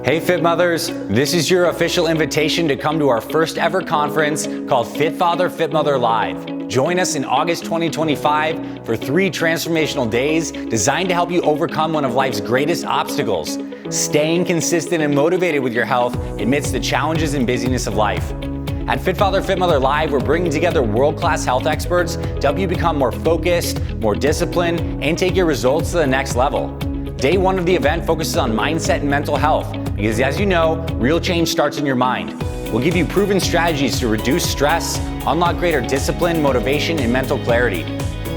Hey Fit Mothers, this is your official invitation to come to our first ever conference called Fit Father, Fit Mother Live. Join us in August 2025 for 3 transformational days designed to help you overcome one of life's greatest obstacles, staying consistent and motivated with your health amidst the challenges and busyness of life. At Fit Father, Fit Mother Live, we're bringing together world-class health experts to help you become more focused, more disciplined, and take your results to the next level. Day 1 of the event focuses on mindset and mental health, because as you know, real change starts in your mind. We'll give you proven strategies to reduce stress, unlock greater discipline, motivation, and mental clarity.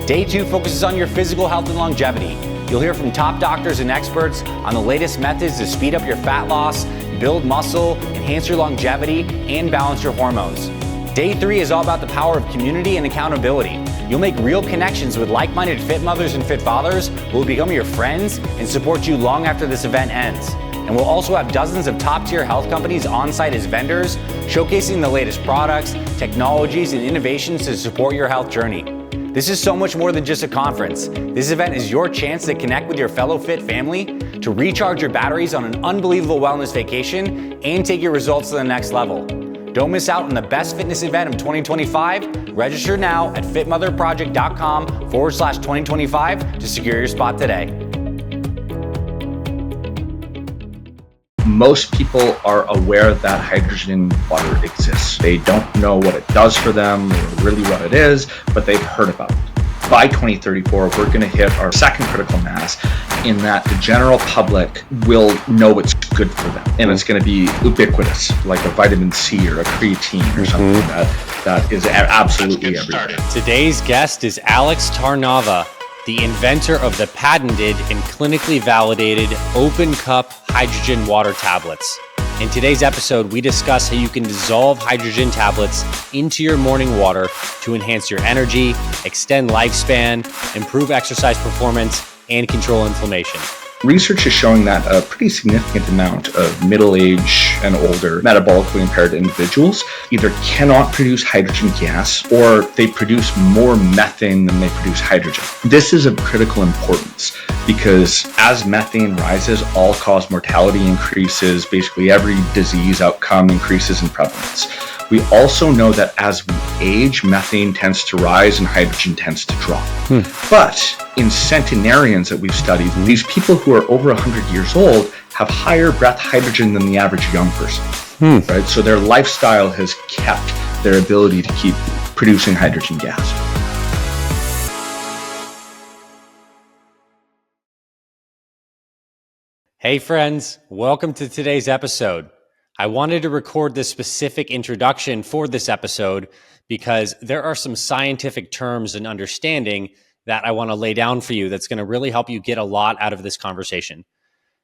Day 2 focuses on your physical health and longevity. You'll hear from top doctors and experts on the latest methods to speed up your fat loss, build muscle, enhance your longevity, and balance your hormones. Day 3 is all about the power of community and accountability. You'll make real connections with like-minded fit mothers and fit fathers who will become your friends and support you long after this event ends. And we'll also have dozens of top-tier health companies on-site as vendors, showcasing the latest products, technologies, and innovations to support your health journey. This is so much more than just a conference. This event is your chance to connect with your fellow fit family, to recharge your batteries on an unbelievable wellness vacation, and take your results to the next level. Don't miss out on the best fitness event of 2025. Register now at fitmotherproject.com/2025 to secure your spot today. Most people are aware that hydrogen in water exists. They don't know what it does for them or really what it is, but they've heard about it. By 2034, we're going to hit our second critical mass in that the general public will know it's good for them. And it's going to be ubiquitous, like a vitamin C or a creatine or something that is absolutely everywhere. Today's guest is Alex Tarnava, the inventor of the patented and clinically validated open cup hydrogen water tablets. In today's episode, we discuss how you can dissolve hydrogen tablets into your morning water to enhance your energy, extend lifespan, improve exercise performance, and control inflammation. Research is showing that a pretty significant amount of middle-aged and older metabolically impaired individuals either cannot produce hydrogen gas or they produce more methane than they produce hydrogen. This is of critical importance because as methane rises, all-cause mortality increases, basically every disease outcome increases in prevalence. We also know that as we age, methane tends to rise and hydrogen tends to drop. But in centenarians that we've studied, these people who are over 100 years old have higher breath hydrogen than the average young person. Right? So their lifestyle has kept their ability to keep producing hydrogen gas. Hey friends, welcome to today's episode. I wanted to record this specific introduction for this episode because there are some scientific terms and understanding that I want to lay down for you that's going to really help you get a lot out of this conversation.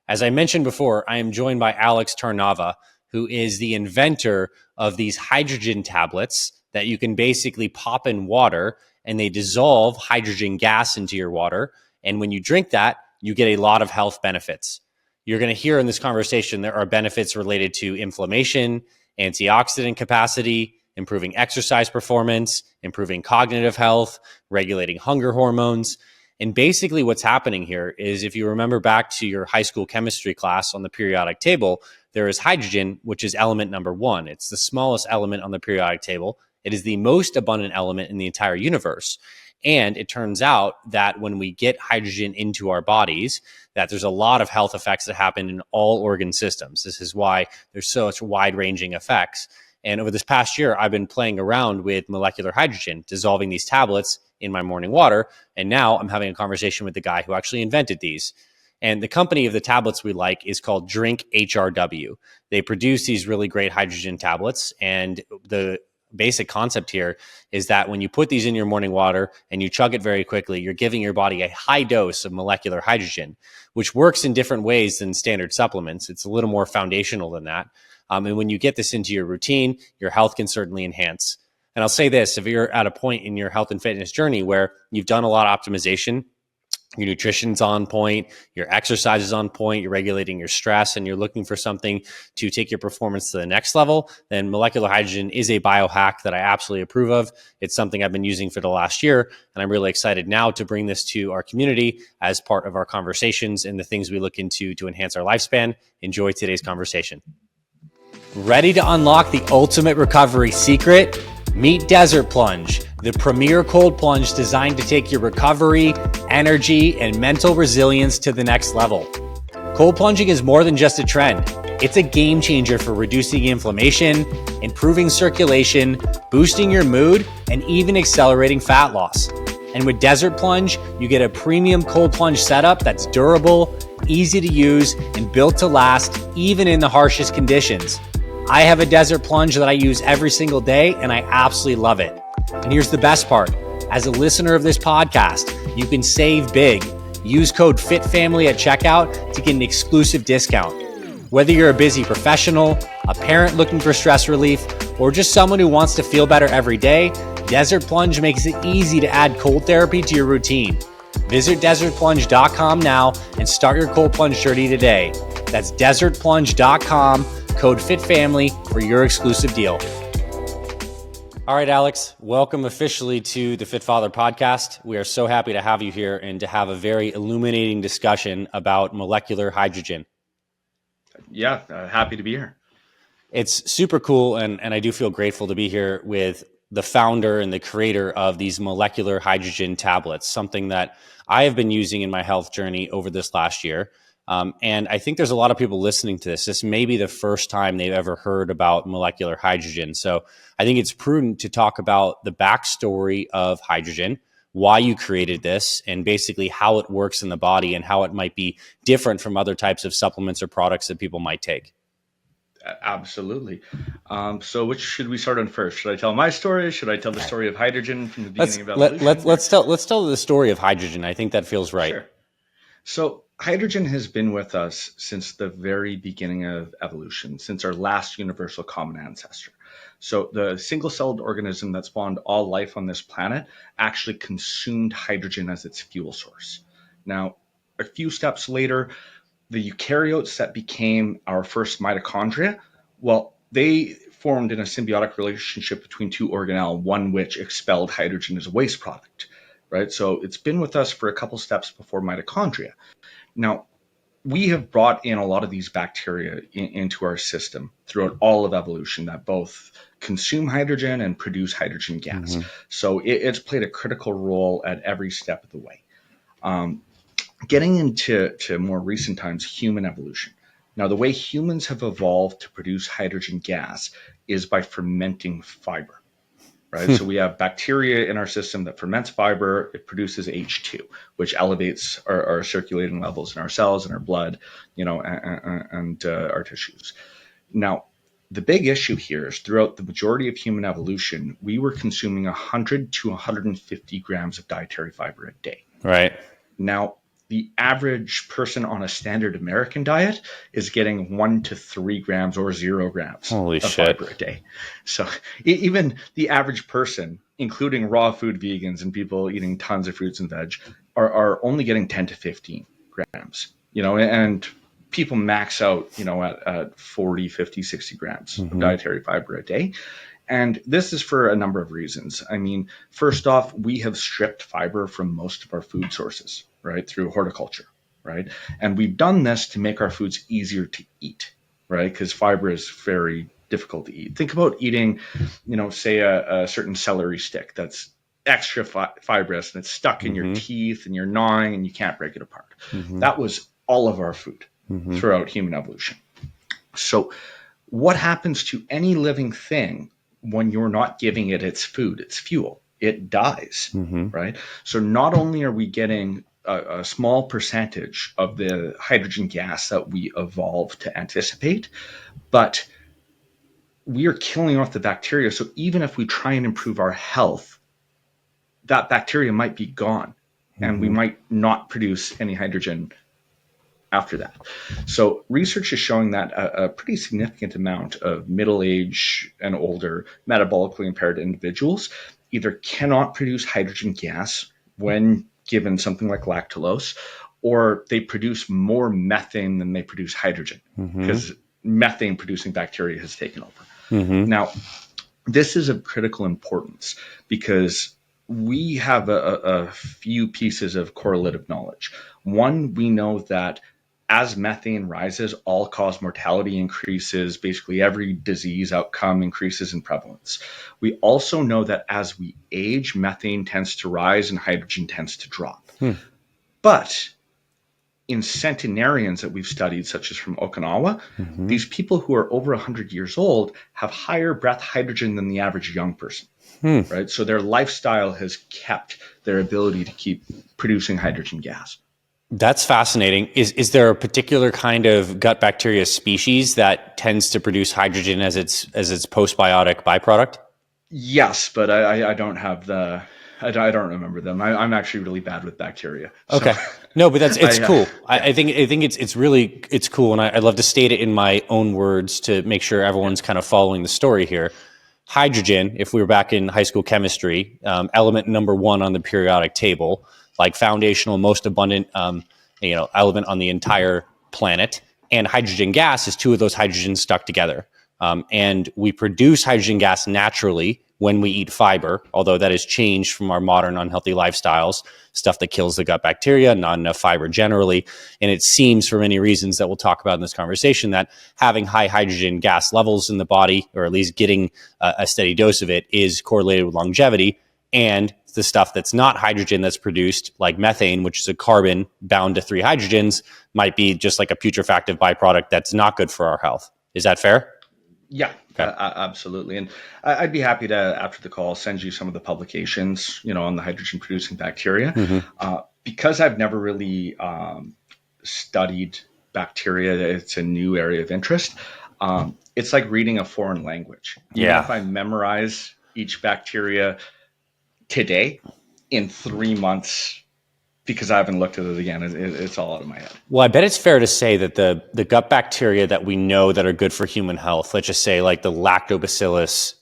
As I mentioned before, I am joined by Alex Tarnava, who is the inventor of these hydrogen tablets that you can basically pop in water and they dissolve hydrogen gas into your water. And when you drink that, you get a lot of health benefits. You're going to hear in this conversation there are benefits related to inflammation, antioxidant capacity, improving exercise performance, improving cognitive health, regulating hunger hormones. And basically what's happening here is if you remember back to your high school chemistry class on the periodic table, there is hydrogen, which is element number 1. It's the smallest element on the periodic table. It is the most abundant element in the entire universe. And it turns out that when we get hydrogen into our bodies, that there's a lot of health effects that happen in all organ systems. This is why there's such wide-ranging effects. And over this past year, I've been playing around with molecular hydrogen, dissolving these tablets in my morning water. And now I'm having a conversation with the guy who actually invented these. And the company of the tablets we like is called Drink HRW. They produce these really great hydrogen tablets. And the basic concept here is that when you put these in your morning water and you chug it very quickly, you're giving your body a high dose of molecular hydrogen, which works in different ways than standard supplements. It's a little more foundational than that. And when you get this into your routine, your health can certainly enhance. And I'll say this, if you're at a point in your health and fitness journey where you've done a lot of optimization your nutrition's on point, your exercise is on point, you're regulating your stress, and you're looking for something to take your performance to the next level, then molecular hydrogen is a biohack that I absolutely approve of. It's something I've been using for the last year, and I'm really excited now to bring this to our community as part of our conversations and the things we look into to enhance our lifespan. Enjoy today's conversation. Ready to unlock the ultimate recovery secret? Meet Desert Plunge, the premier cold plunge designed to take your recovery, energy, and mental resilience to the next level. Cold plunging is more than just a trend. It's a game changer for reducing inflammation, improving circulation, boosting your mood, and even accelerating fat loss. And with Desert Plunge, you get a premium cold plunge setup that's durable, easy to use, and built to last even in the harshest conditions. I have a Desert Plunge that I use every single day, and I absolutely love it. And here's the best part. As a listener of this podcast, you can save big. Use code FITFAMILY at checkout to get an exclusive discount. Whether you're a busy professional, a parent looking for stress relief, or just someone who wants to feel better every day, Desert Plunge makes it easy to add cold therapy to your routine. Visit desertplunge.com now and start your cold plunge journey today. That's desertplunge.com, code FITFAMILY for your exclusive deal. All right, Alex, welcome officially to the Fit Father podcast. We are so happy to have you here and to have a very illuminating discussion about molecular hydrogen. Yeah, happy to be here. It's super cool, and I do feel grateful to be here with the founder and the creator of these molecular hydrogen tablets, something that I have been using in my health journey over this last year. And I think there's a lot of people listening to this. This may be the first time they've ever heard about molecular hydrogen. So I think it's prudent to talk about the backstory of hydrogen, why you created this, and basically how it works in the body and how it might be different from other types of supplements or products that people might take. Absolutely. So which should we start on first? Should I tell my story? Should I tell the story of hydrogen from the beginning of evolution? Let's tell the story of hydrogen. I think that feels right. Sure. So hydrogen has been with us since the very beginning of evolution, since our last universal common ancestor. So the single-celled organism that spawned all life on this planet actually consumed hydrogen as its fuel source. Now, a few steps later, the eukaryotes that became our first mitochondria, well, they formed in a symbiotic relationship between two organelles, one which expelled hydrogen as a waste product, right? So it's been with us for a couple steps before mitochondria. Now, we have brought in a lot of these bacteria into our system throughout all of evolution that both consume hydrogen and produce hydrogen gas. Mm-hmm. So it's played a critical role at every step of the way. Getting into more recent times, human evolution. Now, the way humans have evolved to produce hydrogen gas is by fermenting fiber, right? So we have bacteria in our system that ferments fiber. It produces H2, which elevates our circulating levels in our cells and our blood, and our tissues. Now, the big issue here is throughout the majority of human evolution, we were consuming 100 to 150 grams of dietary fiber a day. Right. Now, the average person on a standard American diet is getting 1 to 3 grams or 0 grams of fiber a day. So even the average person, including raw food vegans and people eating tons of fruits and veg, are only getting 10 to 15 grams, and people max out, at 40, 50, 60 grams of dietary fiber a day. And this is for a number of reasons. I mean, first off, we have stripped fiber from most of our food sources, right, through horticulture, right? And we've done this to make our foods easier to eat, right? Because fiber is very difficult to eat. Think about eating, say a certain celery stick that's extra fibrous and it's stuck in your teeth and you're gnawing and you can't break it apart. That was all of our food throughout human evolution. So what happens to any living thing when you're not giving it its food, its fuel? It dies, right? So not only are we getting a small percentage of the hydrogen gas that we evolved to anticipate, but we are killing off the bacteria. So even if we try and improve our health, that bacteria might be gone and we might not produce any hydrogen after that. So research is showing that a pretty significant amount of middle-aged and older metabolically impaired individuals either cannot produce hydrogen gas when given something like lactulose, or they produce more methane than they produce hydrogen because methane producing bacteria has taken over. Now, this is of critical importance because we have a few pieces of correlative knowledge. One, we know that as methane rises, all-cause mortality increases. Basically, every disease outcome increases in prevalence. We also know that as we age, methane tends to rise and hydrogen tends to drop. But in centenarians that we've studied, such as from Okinawa, these people who are over 100 years old have higher breath hydrogen than the average young person. Right? So their lifestyle has kept their ability to keep producing hydrogen gas. That's fascinating. Is there a particular kind of gut bacteria species that tends to produce hydrogen as its postbiotic byproduct? Yes, but I don't have I don't remember them. I'm actually really bad with bacteria. Okay. No, but it's cool. Yeah. I think it's cool, and I'd love to state it in my own words to make sure everyone's kind of following the story here. Hydrogen, if we were back in high school chemistry, element number 1 on the periodic table, like foundational, most abundant, element on the entire planet. And hydrogen gas is 2 of those hydrogens stuck together. And we produce hydrogen gas naturally when we eat fiber, although that has changed from our modern unhealthy lifestyles, stuff that kills the gut bacteria, not enough fiber generally. And it seems, for many reasons that we'll talk about in this conversation, that having high hydrogen gas levels in the body, or at least getting a steady dose of it, is correlated with longevity. And the stuff that's not hydrogen that's produced, like methane, which is a carbon bound to 3 hydrogens, might be just like a putrefactive byproduct that's not good for our health. Is that fair? Yeah, okay. Absolutely. And I'd be happy to, after the call, send you some of the publications, on the hydrogen producing bacteria. Because I've never really studied bacteria, it's a new area of interest. It's like reading a foreign language. Even if I memorize each bacteria today, in 3 months, because I haven't looked at it again, it's all out of my head. Well, I bet it's fair to say that the gut bacteria that we know that are good for human health, let's just say like the lactobacillus,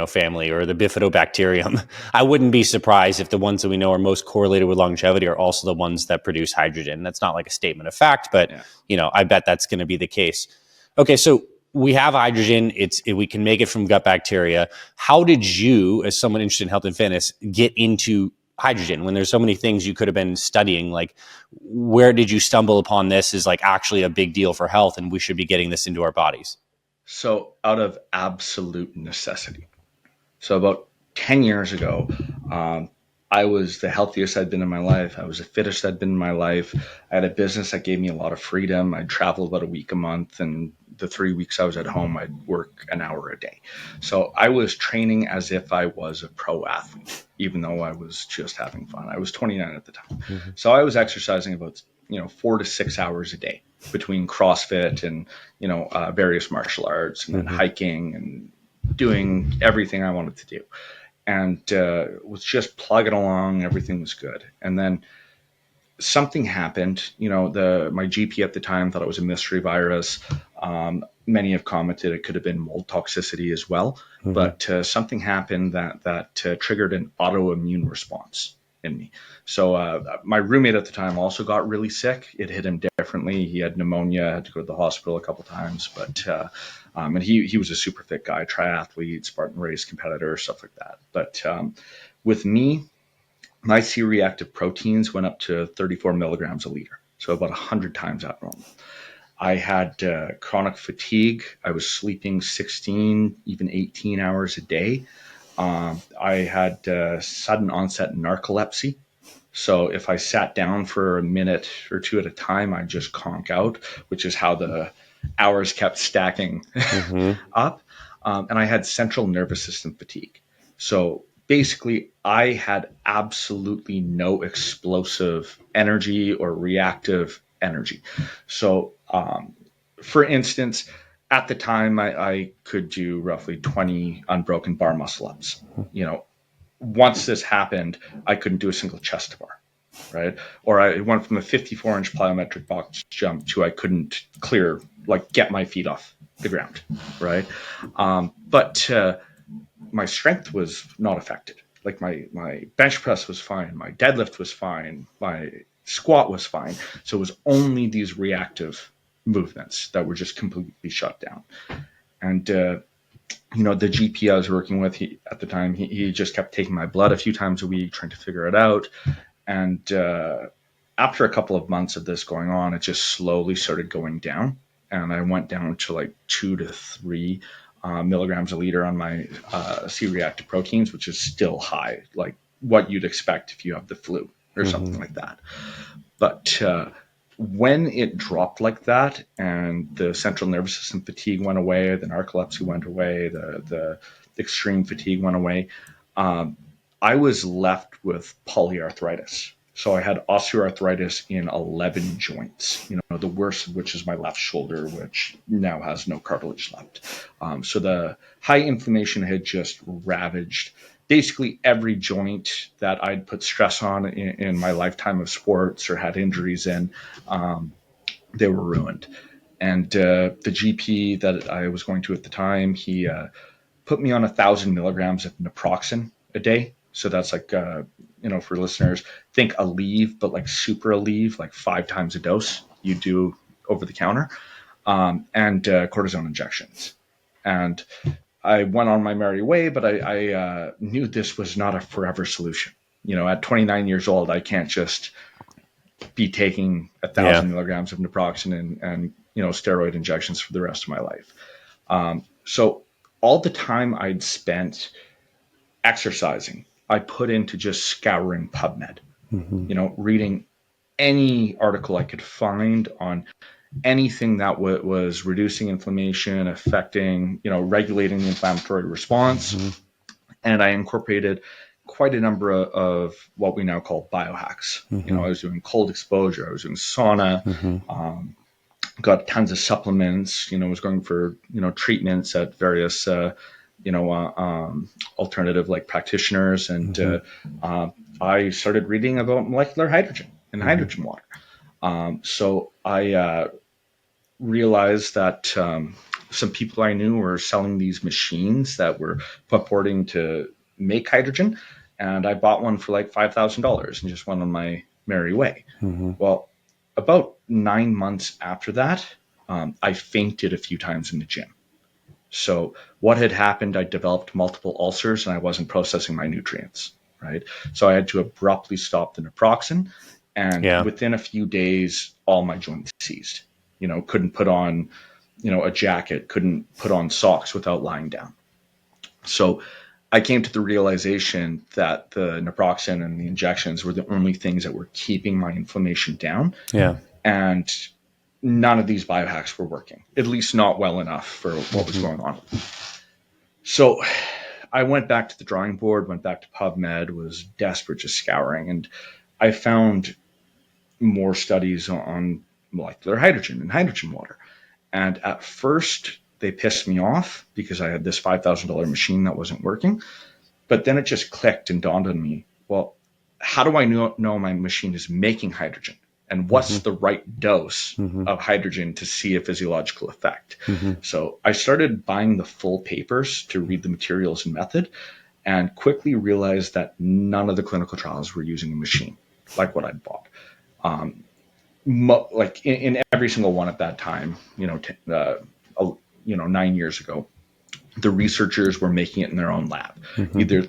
family, or the bifidobacterium, I wouldn't be surprised if the ones that we know are most correlated with longevity are also the ones that produce hydrogen. That's not like a statement of fact, but I bet that's going to be the case. Okay, so we have hydrogen. We can make it from gut bacteria. How did you, as someone interested in health and fitness, get into hydrogen when there's so many things you could have been studying? Like, where did you stumble upon this is like actually a big deal for health and we should be getting this into our bodies? So out of absolute necessity. So about 10 years ago, I was the healthiest I'd been in my life. I was the fittest I'd been in my life. I had a business that gave me a lot of freedom. I'd travel about a week a month, and the 3 weeks I was at home, I'd work an hour a day. So I was training as if I was a pro athlete, even though I was just having fun. I was 29 at the time. So I was exercising about 4 to 6 hours a day between CrossFit and various martial arts, and then hiking and doing everything I wanted to do. And was just plugging along. Everything was good. And then something happened. My GP at the time thought it was a mystery virus. Many have commented it could have been mold toxicity as well. But something happened that triggered an autoimmune response in me. So my roommate at the time also got really sick. It hit him differently. He had pneumonia, had to go to the hospital a couple times. But and he was a super fit guy, triathlete, Spartan race competitor, stuff like that. But with me, my C-reactive proteins went up to 34 milligrams a liter, so about 100 times abnormal. I had chronic fatigue. I was sleeping 16, even 18 hours a day. I had sudden onset narcolepsy. So if I sat down for a minute or two at a time, I'd just conk out, which is how the hours kept stacking up. And I had central nervous system fatigue. So basically, I had absolutely no explosive energy or reactive energy. So, for instance, at the time, I could do roughly 20 unbroken bar muscle ups. Once this happened, I couldn't do a single chest bar, right? Or I went from a 54-inch plyometric box jump to I couldn't get my feet off the ground, right? But my strength was not affected. like my bench press was fine, my deadlift was fine, my squat was fine. So it was only these reactive movements that were just completely shut down. And the GP I was working with at the time, he just kept taking my blood a few times a week, trying to figure it out. And after a couple of months of this going on, it just slowly started going down. And I went down to like 2 to 3 milligrams a liter on my C-reactive proteins, which is still high, like what you'd expect if you have the flu or something like that. But when it dropped like that and the central nervous system fatigue went away, the narcolepsy went away, the extreme fatigue went away, I was left with polyarthritis. So I had osteoarthritis in 11 joints, the worst of which is my left shoulder, which now has no cartilage left. So the high inflammation had just ravaged basically every joint that I'd put stress on in my lifetime of sports or had injuries in. They were ruined. And the GP that I was going to at the time, he put me on 1,000 milligrams of naproxen a day. So that's like, for listeners, think Aleve, but like super Aleve, like 5 times a dose you do over the counter, and cortisone injections. And I went on my merry way, but I knew this was not a forever solution. At 29 years old, I can't just be taking 1,000 milligrams of naproxen and steroid injections for the rest of my life. So all the time I'd spent exercising, I put into just scouring PubMed, reading any article I could find on anything that was reducing inflammation, affecting, regulating the inflammatory response. And I incorporated quite a number of what we now call biohacks. I was doing cold exposure, I was doing sauna, got tons of supplements, was going for, treatments at various, alternative like practitioners. And I started reading about molecular hydrogen and hydrogen water. So I realized that some people I knew were selling these machines that were purporting to make hydrogen. And I bought one for like $5,000 and just went on my merry way. Well, about 9 months after that, I fainted a few times in the gym. So what had happened, I developed multiple ulcers and I wasn't processing my nutrients, right? So I had to abruptly stop the naproxen. And within a few days, all my joints seized. Couldn't put on, a jacket, couldn't put on socks without lying down. So I came to the realization that the naproxen and the injections were the only things that were keeping my inflammation down. And none of these biohacks were working, at least not well enough for what was going on. So I went back to the drawing board, went back to PubMed, was desperate, just scouring. And I found more studies on molecular hydrogen and hydrogen water. And at first they pissed me off because I had this $5,000 machine that wasn't working. But then it just clicked and dawned on me, well, how do I know my machine is making hydrogen? And what's the right dose of hydrogen to see a physiological effect? So I started buying the full papers to read the materials and method, and quickly realized that none of the clinical trials were using a machine like what I'd bought. Like in every single one at that time, 9 years ago, the researchers were making it in their own lab, either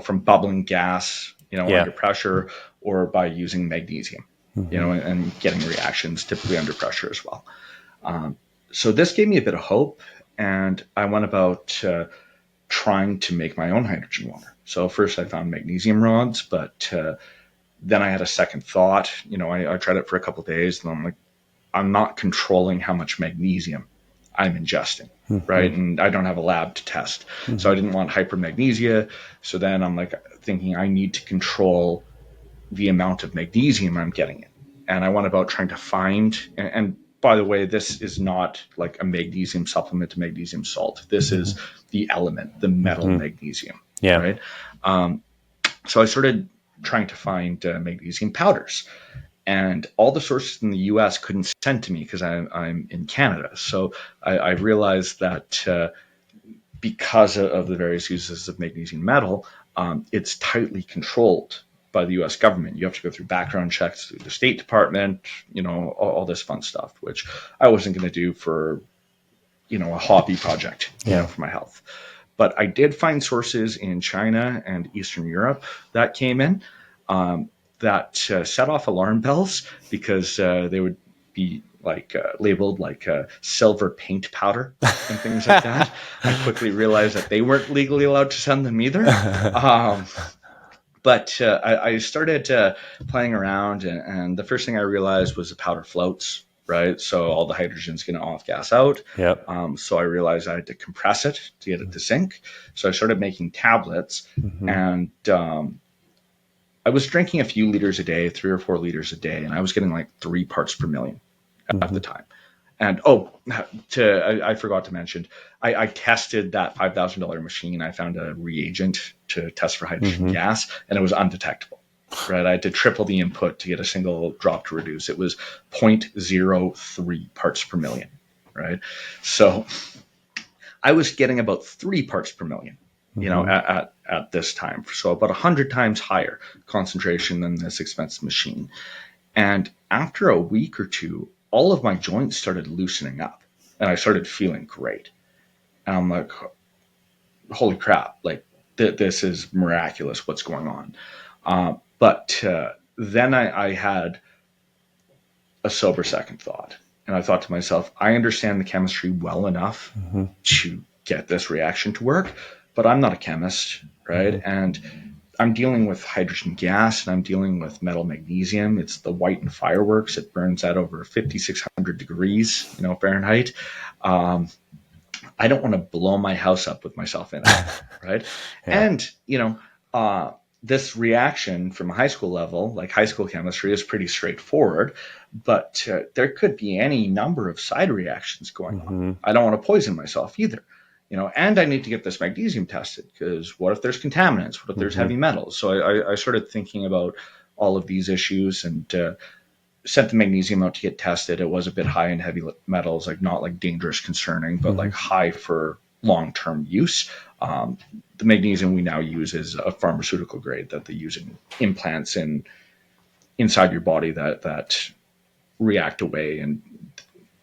from bubbling gas, under pressure, or by using magnesium. And getting reactions typically under pressure as well. So this gave me a bit of hope, and I went about trying to make my own hydrogen water. So first I found magnesium rods, but then I had a second thought. I tried it for a couple of days, and I'm like, I'm not controlling how much magnesium I'm ingesting, right? And I don't have a lab to test. So I didn't want hypermagnesia. So then I'm like thinking I need to control the amount of magnesium I'm getting in. And I went about trying to find, and by the way, this is not like a magnesium supplement to magnesium salt. This is the element, the metal magnesium, right? So I started trying to find magnesium powders. And all the sources in the US couldn't send to me because I'm in Canada. So I realized that because of the various uses of magnesium metal, it's tightly controlled by the US government. You have to go through background checks through the State Department, all this fun stuff, which I wasn't going to do for, a hobby project, for my health. But I did find sources in China and Eastern Europe that came in that set off alarm bells because they would be labeled like silver paint powder and things like that. I quickly realized that they weren't legally allowed to send them either. But I started playing around, and the first thing I realized was the powder floats, right? So all the hydrogen's going to off gas out. Yep. So I realized I had to compress it to get it to sink. So I started making tablets, and I was drinking a few liters a day, 3 or 4 liters a day, and I was getting like 3 parts per million at the time. And I forgot to mention, I tested that $5,000 machine. I found a reagent to test for hydrogen gas, and it was undetectable. Right, I had to triple the input to get a single drop to reduce. It was 0.03 parts per million. Right, so I was getting about 3 parts per million. At this time, so about 100 times higher concentration than this expensive machine. And after a week or two, all of my joints started loosening up, and I started feeling great. And I'm like, holy crap, like this is miraculous what's going on. But then I had a sober second thought, and I thought to myself, I understand the chemistry well enough to get this reaction to work, but I'm not a chemist, right? And I'm dealing with hydrogen gas, and I'm dealing with metal magnesium. It's the white and fireworks. It burns at over 5,600 degrees, Fahrenheit. I don't want to blow my house up with myself in it, right? Yeah. And, this reaction from a high school level, like high school chemistry, is pretty straightforward, but there could be any number of side reactions going on. I don't want to poison myself either. And I need to get this magnesium tested, because what if there's contaminants? What if there's heavy metals? So I started thinking about all of these issues and sent the magnesium out to get tested. It was a bit high in heavy metals, like not like dangerous, concerning, but like high for long-term use. The magnesium we now use is a pharmaceutical grade that they use in implants inside your body that react away, and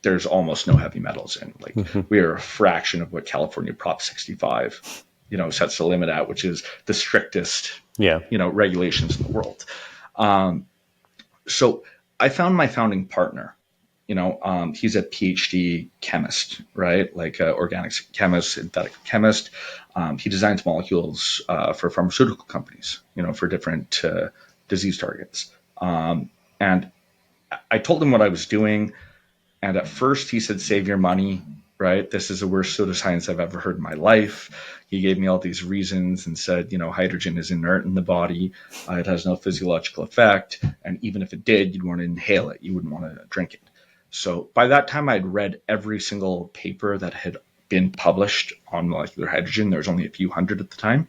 there's almost no heavy metals in. Like we are a fraction of what California Prop 65, sets the limit at, which is the strictest, regulations in the world. So I found my founding partner. He's a PhD chemist, right? Like an organics chemist, synthetic chemist. He designs molecules for pharmaceutical companies, for different disease targets. And I told him what I was doing. And at first he said, save your money, right? This is the worst pseudoscience I've ever heard in my life. He gave me all these reasons and said, hydrogen is inert in the body. It has no physiological effect. And even if it did, you'd want to inhale it. You wouldn't want to drink it. So by that time, I'd read every single paper that had been published on molecular hydrogen. There was only a few hundred at the time.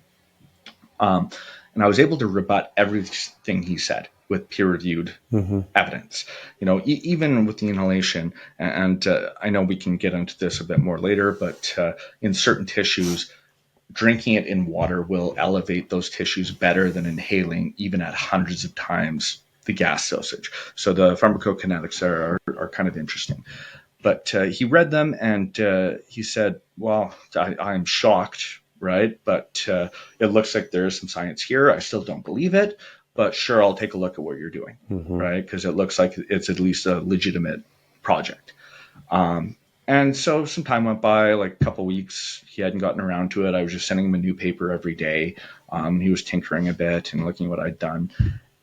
And I was able to rebut everything he said with peer-reviewed evidence. Even with the inhalation, and I know we can get into this a bit more later, but in certain tissues, drinking it in water will elevate those tissues better than inhaling, even at hundreds of times the gas dosage. So the pharmacokinetics are kind of interesting. But he read them, and he said, well, I'm shocked, right? But it looks like there is some science here. I still don't believe it, but sure, I'll take a look at what you're doing, right? Because it looks like it's at least a legitimate project. And so some time went by, like a couple weeks. He hadn't gotten around to it. I was just sending him a new paper every day. He was tinkering a bit and looking at what I'd done.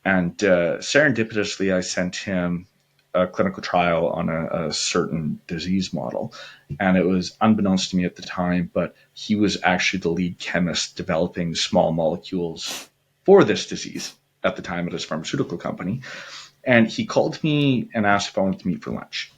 And serendipitously, I sent him a clinical trial on a certain disease model. And it was unbeknownst to me at the time, but he was actually the lead chemist developing small molecules for this disease at the time at his pharmaceutical company. And he called me and asked if I wanted to meet for lunch.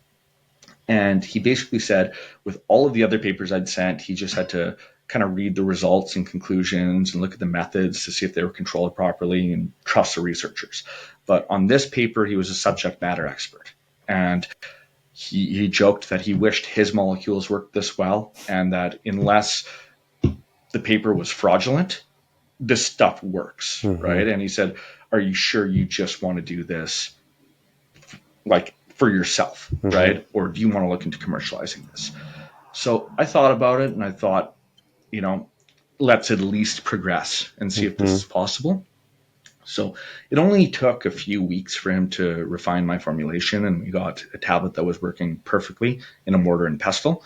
And he basically said, with all of the other papers I'd sent, he just had to kind of read the results and conclusions and look at the methods to see if they were controlled properly and trust the researchers. But on this paper, he was a subject matter expert. And he joked that he wished his molecules worked this well, and that unless the paper was fraudulent, this stuff works, right? And he said, are you sure you just want to do this like for yourself, right? Or do you want to look into commercializing this? So I thought about it and I thought, let's at least progress and see if this is possible. So it only took a few weeks for him to refine my formulation, and we got a tablet that was working perfectly in a mortar and pestle.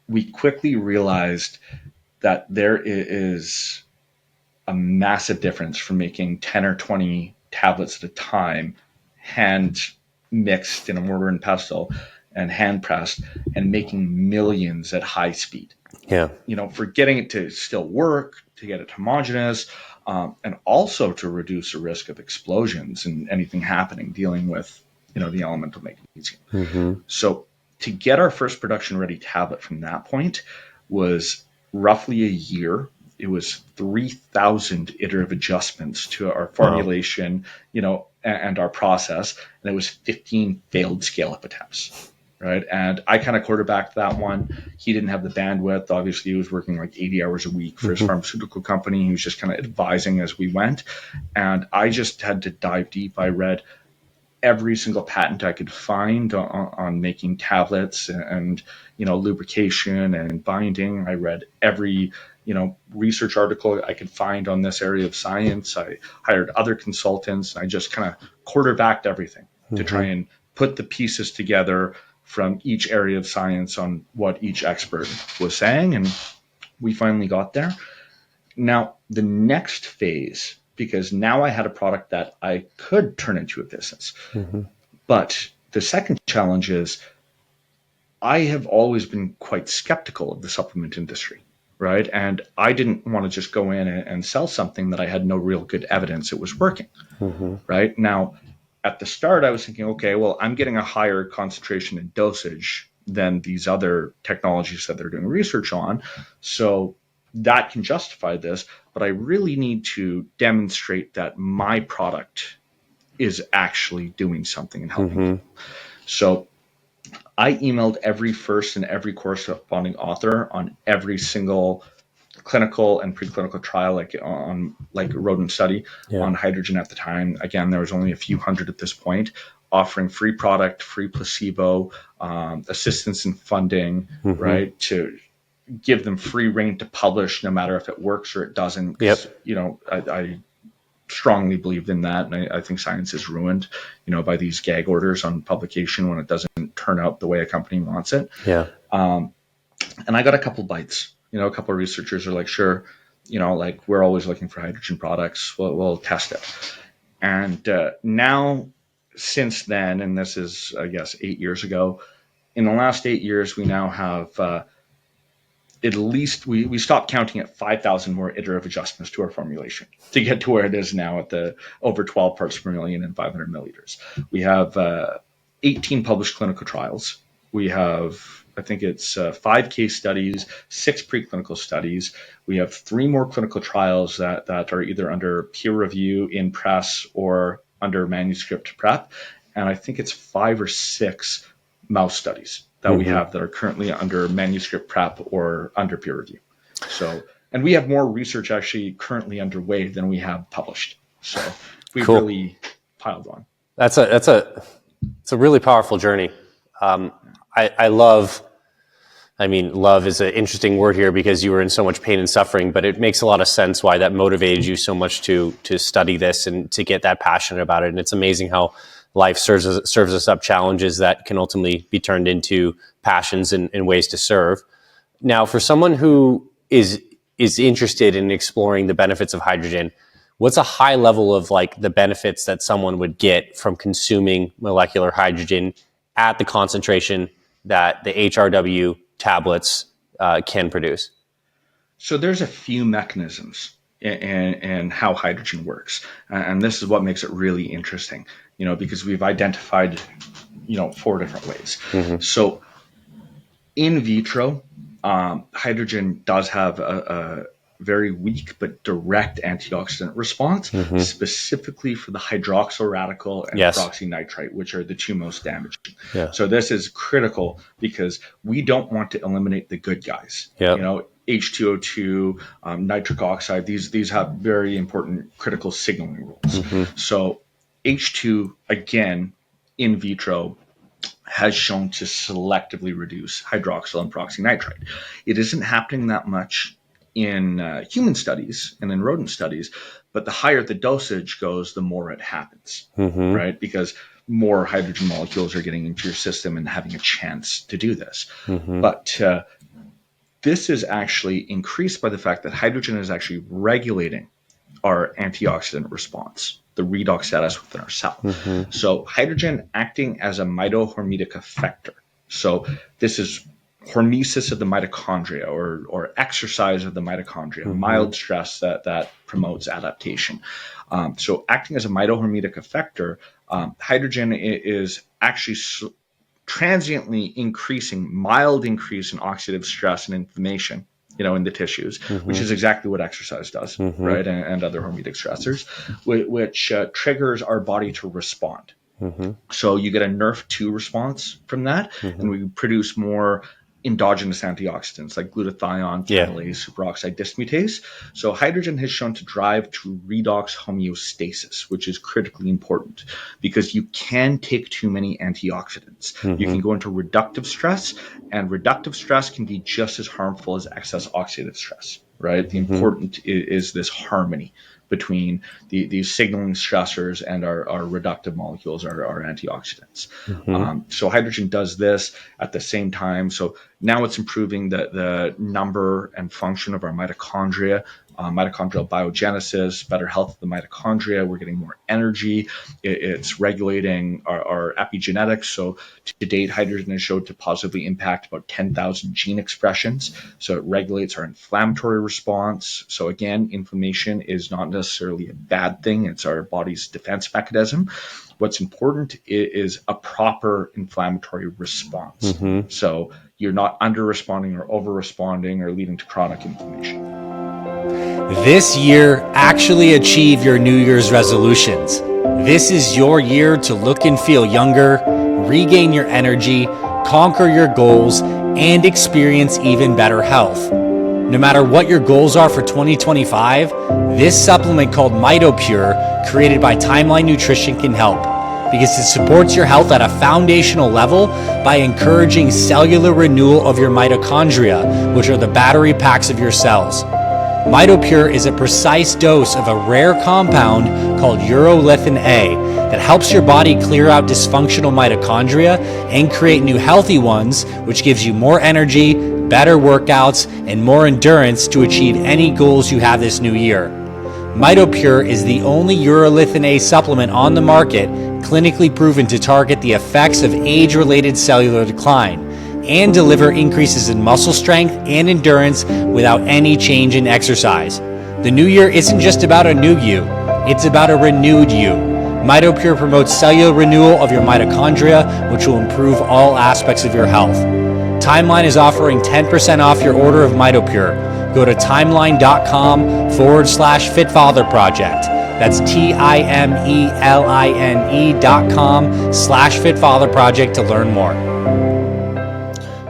We quickly realized that there is a massive difference from making 10 or 20 tablets at a time, hand mixed in a mortar and pestle and hand pressed, and making millions at high speed. Yeah. For getting it to still work, to get it homogeneous, and also to reduce the risk of explosions and anything happening, dealing with, the elemental magnesium. So to get our first production ready tablet from that point was roughly a year. It was 3,000 iterative adjustments to our formulation, and our process. And it was 15 failed scale-up attempts. Right. And I kind of quarterbacked that one. He didn't have the bandwidth. Obviously, he was working like 80 hours a week for his pharmaceutical company. He was just kind of advising as we went. And I just had to dive deep. I read every single patent I could find on making tablets and, lubrication and binding. I read every, research article I could find on this area of science. I hired other consultants. And I just kind of quarterbacked everything to try and put the pieces together from each area of science on what each expert was saying. And we finally got there. Now, the next phase, because now I had a product that I could turn into a business. But the second challenge is I have always been quite skeptical of the supplement industry, right? And I didn't want to just go in and sell something that I had no real good evidence it was working, right? Now, at the start, I was thinking, okay, well, I'm getting a higher concentration and dosage than these other technologies that they're doing research on. So that can justify this, but I really need to demonstrate that my product is actually doing something and helping people. So I emailed every first and every corresponding author on every single clinical and preclinical trial, like rodent study on hydrogen at the time. Again, there was only a few hundred at this point, offering free product, free placebo, assistance in funding, right, to give them free reign to publish no matter if it works or it doesn't. I strongly believed in that, and I think science is ruined, by these gag orders on publication when it doesn't turn out the way a company wants it. And I got a couple bites. A couple of researchers are like, sure, we're always looking for hydrogen products. We'll test it. And now, since then, and this is, I guess, 8 years ago, in the last 8 years, we now have at least, we stopped counting at 5,000 more iterative adjustments to our formulation to get to where it is now at the over 12 parts per million and 500 milliliters. We have 18 published clinical trials. We have, I think it's 5 case studies, 6 preclinical studies. We have 3 more clinical trials that are either under peer review in press or under manuscript prep. And I think it's 5 or 6 mouse studies that we have that are currently under manuscript prep or under peer review. So, and we have more research actually currently underway than we have published. So we've really piled on. It's a really powerful journey. Love is an interesting word here because you were in so much pain and suffering, but it makes a lot of sense why that motivated you so much to study this and to get that passionate about it. And it's amazing how life serves us up challenges that can ultimately be turned into passions and ways to serve. Now, for someone who is interested in exploring the benefits of hydrogen, what's a high level of the benefits that someone would get from consuming molecular hydrogen at the concentration that the HRW tablets can produce? So there's a few mechanisms in how hydrogen works. And this is what makes it really interesting, because we've identified, 4 different ways. So in vitro, hydrogen does have a very weak but direct antioxidant response, specifically for the hydroxyl radical and peroxynitrite, which are the 2 most damaging. So this is critical because we don't want to eliminate the good guys. H2O2, nitric oxide. These have very important critical signaling roles. So H2, again, in vitro, has shown to selectively reduce hydroxyl and peroxynitrite. It isn't happening that much in human studies and in rodent studies, but the higher the dosage goes, the more it happens, right? Because more hydrogen molecules are getting into your system and having a chance to do this. But this is actually increased by the fact that hydrogen is actually regulating our antioxidant response, the redox status within our cell. So hydrogen acting as a mitohormetic effector. So this is hormesis of the mitochondria or exercise of the mitochondria, mild stress that promotes adaptation. So acting as a mitohormetic effector, hydrogen is actually transiently mild increase in oxidative stress and inflammation, in the tissues, which is exactly what exercise does, right? And other hormetic stressors, which triggers our body to respond. So you get a NRF2 response from that, and we produce more endogenous antioxidants like glutathione, catalase, superoxide dismutase. So hydrogen has shown to drive to redox homeostasis, which is critically important because you can take too many antioxidants. You can go into reductive stress, and reductive stress can be just as harmful as excess oxidative stress, right? The important is this harmony between these signaling stressors and our reductive molecules, our antioxidants. So hydrogen does this at the same time. So now it's improving the number and function of our mitochondria, mitochondrial biogenesis, better health of the mitochondria. We're getting more energy. It's regulating our epigenetics. So to date, hydrogen has showed to positively impact about 10,000 gene expressions. So it regulates our inflammatory response. So again, inflammation is not necessarily a bad thing. It's our body's defense mechanism. What's important is a proper inflammatory response. So you're not under-responding or over-responding or leading to chronic inflammation. This year, actually achieve your New Year's resolutions. This is your year to look and feel younger, regain your energy, conquer your goals, and experience even better health. No matter what your goals are for 2025, this supplement called MitoPure, created by Timeline Nutrition, can help because it supports your health at a foundational level by encouraging cellular renewal of your mitochondria, which are the battery packs of your cells. MitoPure is a precise dose of a rare compound called urolithin A that helps your body clear out dysfunctional mitochondria and create new healthy ones, which gives you more energy, better workouts, and more endurance to achieve any goals you have this new year. MitoPure is the only urolithin A supplement on the market clinically proven to target the effects of age-related cellular decline and deliver increases in muscle strength and endurance without any change in exercise. The new year isn't just about a new you, it's about a renewed you. MitoPure promotes cellular renewal of your mitochondria, which will improve all aspects of your health. Timeline is offering 10% off your order of MitoPure. Go to timeline.com/FitFatherProject. That's timeline.com/FitFatherProject to learn more.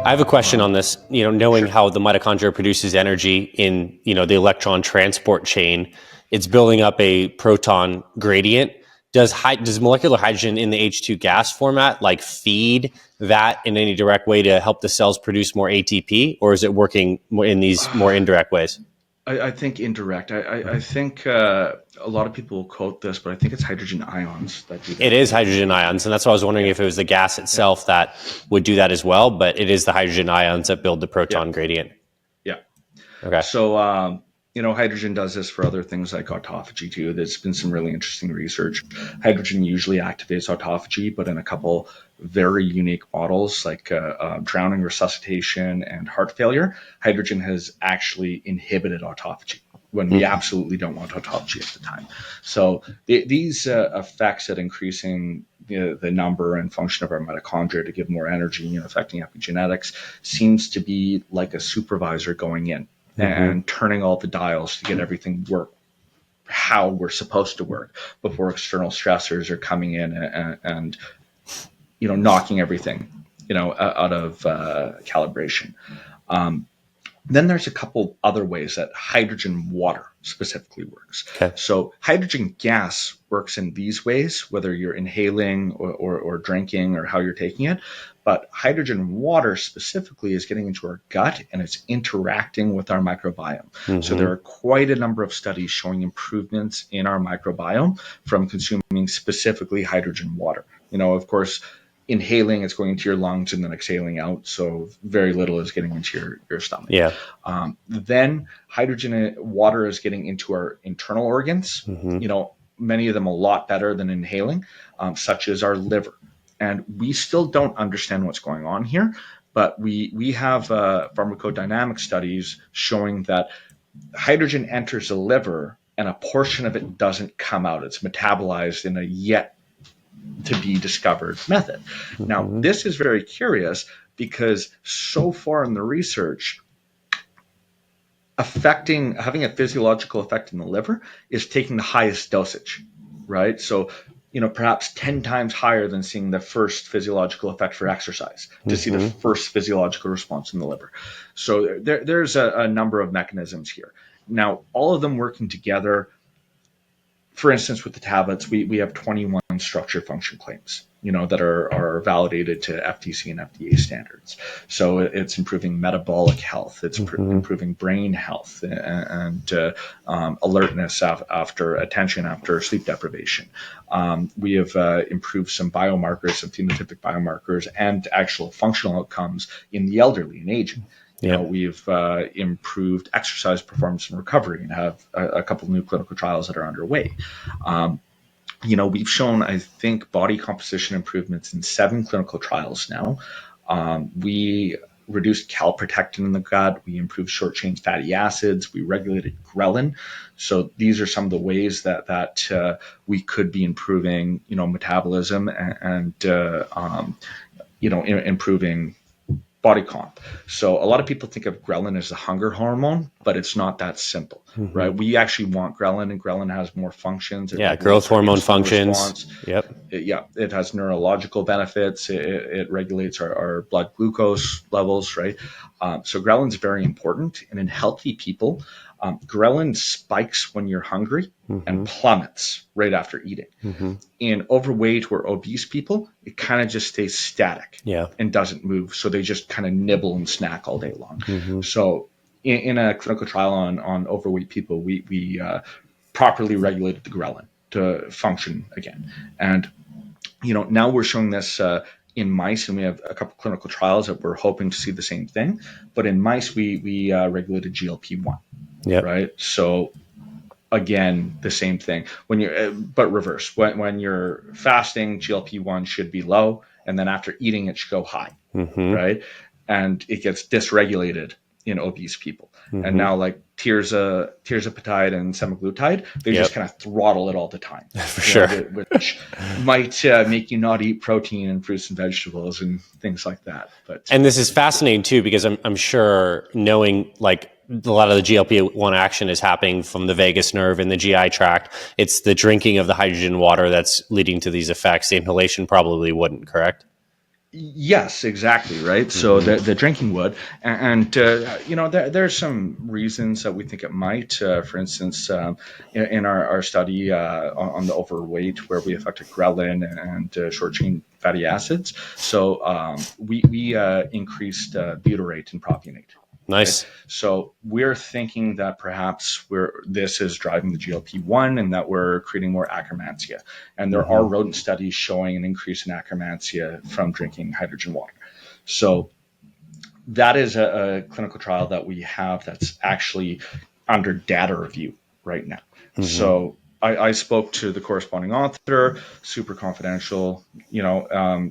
I have a question on this, knowing how the mitochondria produces energy in, the electron transport chain, it's building up a proton gradient. Does molecular hydrogen in the H2 gas format feed that in any direct way to help the cells produce more ATP, or is it working in these more indirect ways? I think indirect. I think a lot of people will quote this, but I think it's hydrogen ions that do that. It is hydrogen ions, and that's why I was wondering if it was the gas itself that would do that as well, but it is the hydrogen ions that build the proton gradient. Yeah. Okay. So, hydrogen does this for other things like autophagy too. There's been some really interesting research. Hydrogen usually activates autophagy, but in a couple very unique models like drowning, resuscitation, and heart failure, hydrogen has actually inhibited autophagy when we absolutely don't want autophagy at the time. So these effects at increasing the number and function of our mitochondria to give more energy, affecting epigenetics, seems to be like a supervisor going in and turning all the dials to get everything work how we're supposed to work before external stressors are coming in and knocking everything out of calibration. Then there's a couple other ways that hydrogen water specifically works. Okay. So hydrogen gas works in these ways, whether you're inhaling or drinking or how you're taking it. But hydrogen water specifically is getting into our gut and it's interacting with our microbiome. Mm-hmm. So there are quite a number of studies showing improvements in our microbiome from consuming specifically hydrogen water. Of course, inhaling, it's going into your lungs and then exhaling out. So very little is getting into your stomach. Yeah. Then hydrogen water is getting into our internal organs, many of them a lot better than inhaling, such as our liver. And we still don't understand what's going on here, but we have pharmacodynamic studies showing that hydrogen enters the liver and a portion of it doesn't come out. It's metabolized in a yet to be discovered method. Now, this is very curious because so far in the research, having a physiological effect in the liver is taking the highest dosage, right? So, perhaps 10 times higher than seeing the first physiological effect for exercise to see the first physiological response in the liver. So there's a number of mechanisms here. Now, all of them working together. For instance, with the tablets, we have 21 structure function claims, that are validated to FTC and FDA standards. So it's improving metabolic health, it's improving brain health and alertness after attention after sleep deprivation. We have improved some biomarkers, some phenotypic biomarkers, and actual functional outcomes in the elderly and aging. We've improved exercise performance and recovery and have a couple of new clinical trials that are underway. We've shown, I think, body composition improvements in 7 clinical trials now. We reduced calprotectin in the gut. We improved short-chain fatty acids. We regulated ghrelin. So these are some of the ways that we could be improving, metabolism and improving body comp. So a lot of people think of ghrelin as a hunger hormone, but it's not that simple, right? We actually want ghrelin, and ghrelin has more functions. Growth hormone functions. It has neurological benefits. It regulates our blood glucose levels, right? So ghrelin is very important. And in healthy people, ghrelin spikes when you're hungry and plummets right after eating. In overweight or obese people, it kind of just stays static and doesn't move. So they just kind of nibble and snack all day long. So in a clinical trial on overweight people, we properly regulated the ghrelin to function again. And, now we're showing this in mice, and we have a couple clinical trials that we're hoping to see the same thing. But in mice, we regulated GLP-1. Right. So again, the same thing but reverse. When you're fasting, GLP-1 should be low, and then after eating, it should go high. Right. And it gets dysregulated in obese people. And now, like tirzepatide and semaglutide, they just kind of throttle it all the time. For sure. Which might make you not eat protein and fruits and vegetables and things like that. And this is fascinating too, because I'm sure knowing like a lot of the GLP-1 action is happening from the vagus nerve and the GI tract. It's the drinking of the hydrogen water that's leading to these effects. The inhalation probably wouldn't, correct? Yes, exactly. Right. So the drinking would, and there's some reasons that we think it might. For instance, in our study on the overweight, where we affected ghrelin and short chain fatty acids, so we increased butyrate and propionate. Nice. Right? So we're thinking that perhaps this is driving the GLP-1 and that we're creating more akkermansia. And there are rodent studies showing an increase in akkermansia from drinking hydrogen water. So that is a clinical trial that we have that's actually under data review right now. So I spoke to the corresponding author, super confidential, on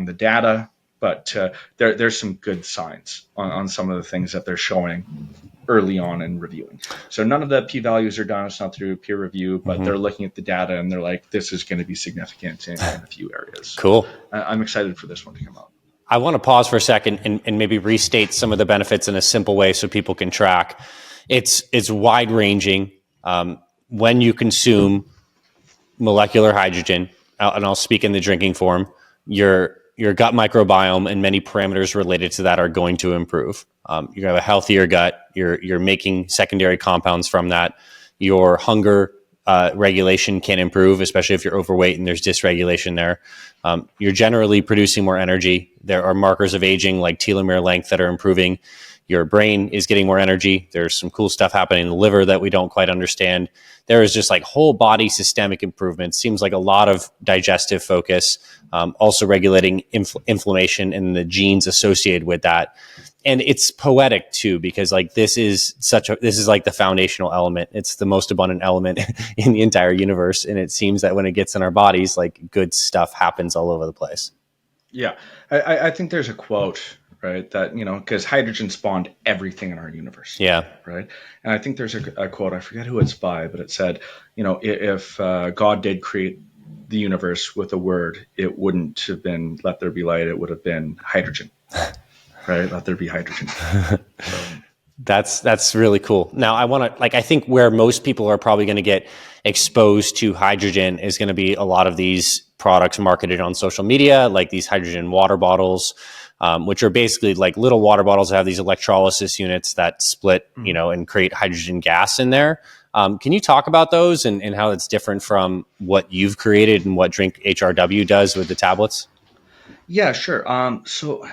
the data. But there's some good signs on some of the things that they're showing early on in reviewing. So none of the p-values are done. It's not through peer review, but they're looking at the data and they're like, this is going to be significant in a few areas. Cool. I'm excited for this one to come out. I want to pause for a second and maybe restate some of the benefits in a simple way so people can track. It's wide ranging. When you consume molecular hydrogen, and I'll speak in the drinking form, you're gut microbiome and many parameters related to that are going to improve. You have a healthier gut. You're making secondary compounds from that. Your hunger regulation can improve, especially if you're overweight and there's dysregulation there. You're generally producing more energy. There are markers of aging like telomere length that are improving. Your brain is getting more energy. There's some cool stuff happening in the liver that we don't quite understand. There is just like whole body systemic improvements. Seems like a lot of digestive focus, also regulating inflammation and the genes associated with that. And it's poetic too, because like this is like the foundational element. It's the most abundant element in the entire universe. And it seems that when it gets in our bodies, like good stuff happens all over the place. Yeah, I think there's a quote, right, that, because hydrogen spawned everything in our universe. Yeah. Right. And I think there's a quote, I forget who it's by, but it said, if God did create the universe with a word, it wouldn't have been let there be light. It would have been hydrogen. Right. Let there be hydrogen. So. That's really cool. Now I think where most people are probably going to get exposed to hydrogen is going to be a lot of these products marketed on social media, like these hydrogen water bottles, which are basically like little water bottles that have these electrolysis units that split, and create hydrogen gas in there. Can you talk about those and how it's different from what you've created and what Drink HRW does with the tablets? Yeah, sure. So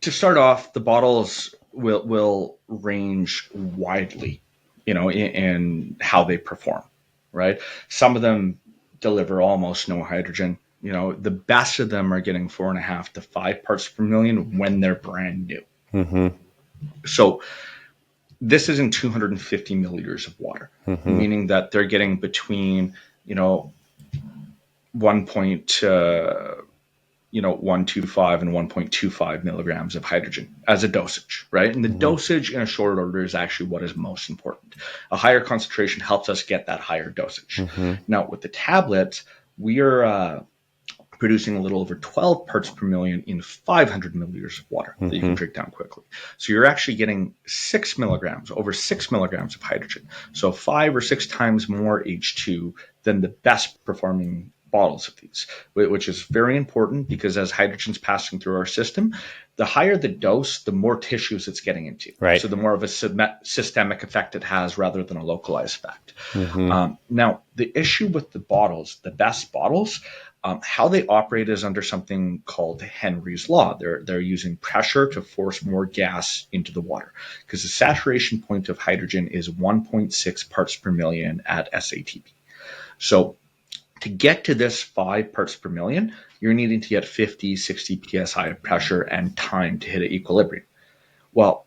to start off, the bottles will range widely, in how they perform, right? Some of them deliver almost no hydrogen. The best of them are getting 4.5 to 5 parts per million when they're brand new. Mm-hmm. So this is in 250 milliliters of water, meaning that they're getting between, 1.125 and 1.25 milligrams of hydrogen as a dosage, right? And the dosage in a short order is actually what is most important. A higher concentration helps us get that higher dosage. Now, with the tablets, we are producing a little over 12 parts per million in 500 milliliters of water that you can drink down quickly. So you're actually getting over 6 milligrams of hydrogen. So 5 or 6 times more H2 than the best performing bottles of these, which is very important because as hydrogen's passing through our system, the higher the dose, the more tissues it's getting into. Right. So the more of a systemic effect it has rather than a localized effect. Now, the issue with the bottles, the best bottles, how they operate is under something called Henry's law. They're using pressure to force more gas into the water because the saturation point of hydrogen is 1.6 parts per million at SATP. So to get to this 5 parts per million, you're needing to get 50, 60 psi of pressure and time to hit an equilibrium. Well,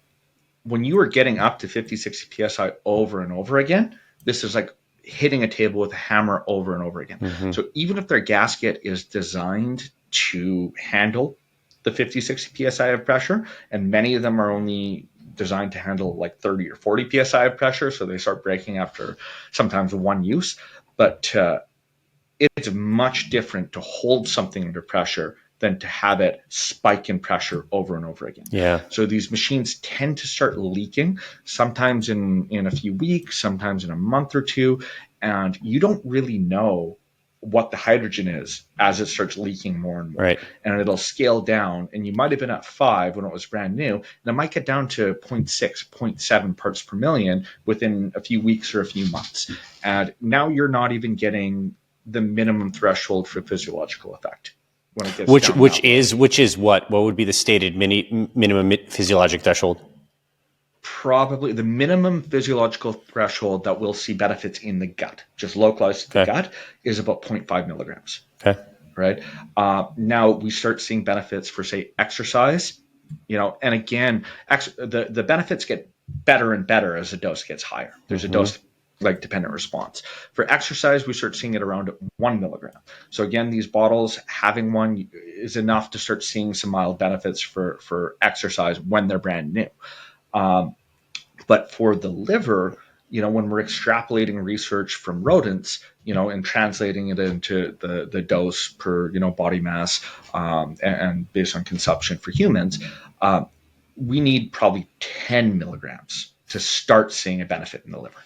when you are getting up to 50, 60 psi over and over again, this is like hitting a table with a hammer over and over again. So even if their gasket is designed to handle the 50, 60 psi of pressure, and many of them are only designed to handle like 30 or 40 psi of pressure, so they start breaking after sometimes one use, but it's much different to hold something under pressure than to have it spike in pressure over and over again. Yeah. So these machines tend to start leaking, sometimes in a few weeks, sometimes in a month or two, and you don't really know what the hydrogen is as it starts leaking more and more. Right. And it'll scale down, and you might have been at 5 when it was brand new, and it might get down to 0.6, 0.7 parts per million within a few weeks or a few months. And now you're not even getting the minimum threshold for physiological effect. When it gets Which is what would be the stated minimum physiologic threshold? Probably the minimum physiological threshold that we'll see benefits in the gut, just localized to the gut, is about 0.5 milligrams. Okay. Right. Now we start seeing benefits for, say, exercise, and again, the benefits get better and better as the dose gets higher. There's a dose dependent response. For exercise, we start seeing it around 1 milligram. So again, these bottles, having one is enough to start seeing some mild benefits for exercise when they're brand new. But for the liver, when we're extrapolating research from rodents, and translating it into the dose per, body mass, and based on consumption for humans, we need probably 10 milligrams to start seeing a benefit in the liver.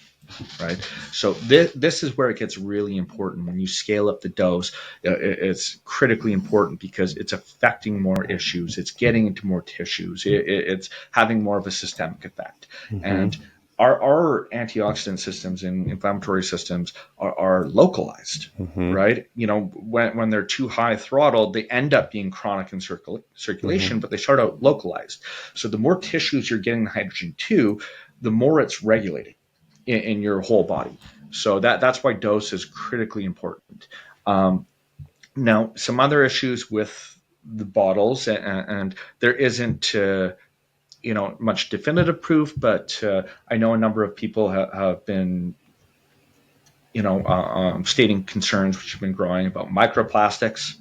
right? So this is where it gets really important. When you scale up the dose, it's critically important because it's affecting more issues. It's getting into more tissues. It's having more of a systemic effect. And our antioxidant systems and inflammatory systems are localized, right? When they're too high throttled, they end up being chronic in circulation, but they start out localized. So the more tissues you're getting the hydrogen to, the more it's regulating in your whole body. So that's why dose is critically important. Now, some other issues with the bottles, and there isn't much definitive proof, but I know a number of people have been stating concerns which have been growing about microplastics,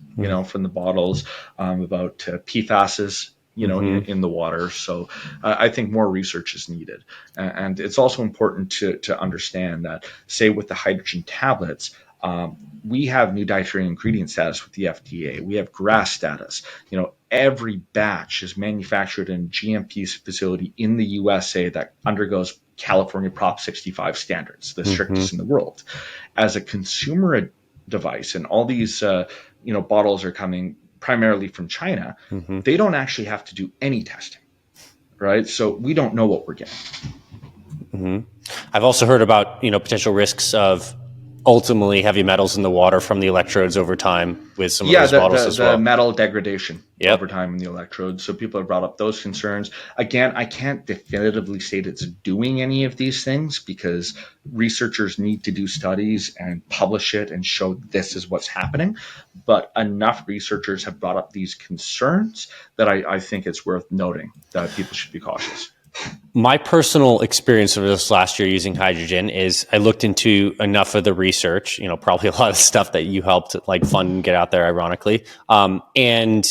from the bottles, about PFASs, in the water. So I think more research is needed. And it's also important to understand that, say, with the hydrogen tablets, we have new dietary ingredient status with the FDA. We have GRAS status. Every batch is manufactured in a GMP facility in the USA that undergoes California Prop 65 standards, the strictest in the world. As a consumer device, and all these bottles are coming primarily from China, they don't actually have to do any testing, right? So we don't know what we're getting. I've also heard about potential risks of ultimately heavy metals in the water from the electrodes over time with some of those bottles as well. The metal degradation over time in the electrodes. So people have brought up those concerns. Again, I can't definitively state it's doing any of these things because researchers need to do studies and publish it and show this is what's happening. But enough researchers have brought up these concerns that I think it's worth noting that people should be cautious. My personal experience over this last year using hydrogen is I looked into enough of the research, probably a lot of stuff that you helped fund and get out there, ironically. And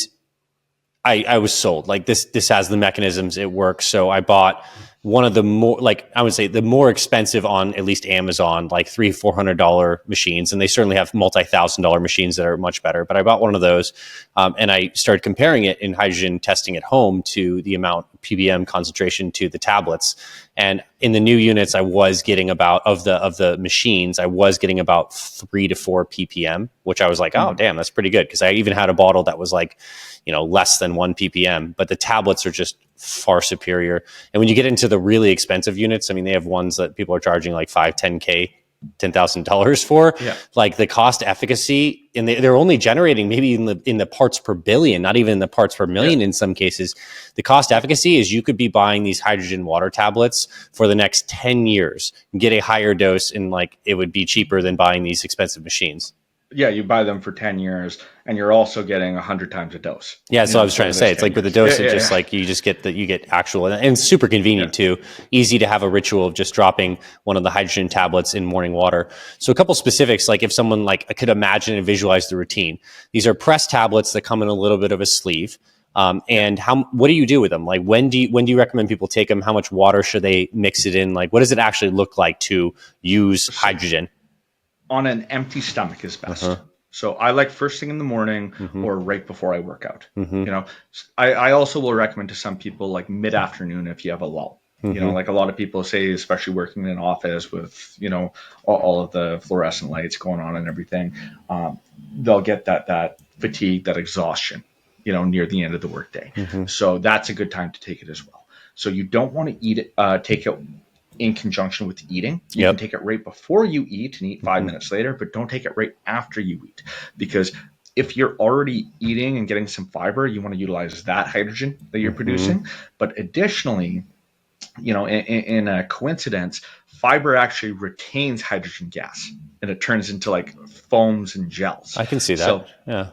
I was sold. This has the mechanisms, it works. So I bought one of the more, I would say the more expensive on at least Amazon, $300-400 machines. And they certainly have multi-$1,000 machines that are much better. But I bought one of those and I started comparing it in hydrogen testing at home to the amount ppm concentration to the tablets. And in the new units, I was getting about, of the machines, I was getting about 3 to 4 ppm, which I was like, oh, damn, that's pretty good. Because I even had a bottle that was less than 1 ppm, but the tablets are just far superior. And when you get into the really expensive units, they have ones that people are charging $10,000 for. The cost efficacy, and they're only generating maybe in the parts per billion, not even in the parts per million in some cases. The cost efficacy is you could be buying these hydrogen water tablets for the next 10 years and get a higher dose, and it would be cheaper than buying these expensive machines. Yeah, you buy them for 10 years and you're also getting 100 times a dose. Yeah, so I was trying to say, it's with the dosage, you just get you get actual, and it's super convenient too. Easy to have a ritual of just dropping one of the hydrogen tablets in morning water. So a couple specifics, if someone could imagine and visualize the routine. These are pressed tablets that come in a little bit of a sleeve. And what do you do with them? When do you recommend people take them? How much water should they mix it in? What does it actually look like to use hydrogen? On an empty stomach is best. So I like first thing in the morning or right before I work out. I also will recommend to some people mid-afternoon if you have a lull. A lot of people say, especially working in an office with, all of the fluorescent lights going on and everything, they'll get that fatigue, that exhaustion, near the end of the workday. So that's a good time to take it as well. So you don't want to eat it, take it in conjunction with eating. You can take it right before you eat and eat 5 minutes later, but don't take it right after you eat, because if you're already eating and getting some fiber, you want to utilize that hydrogen that you're producing. But additionally, in a coincidence, fiber actually retains hydrogen gas and it turns into foams and gels. I can see that. So, yeah.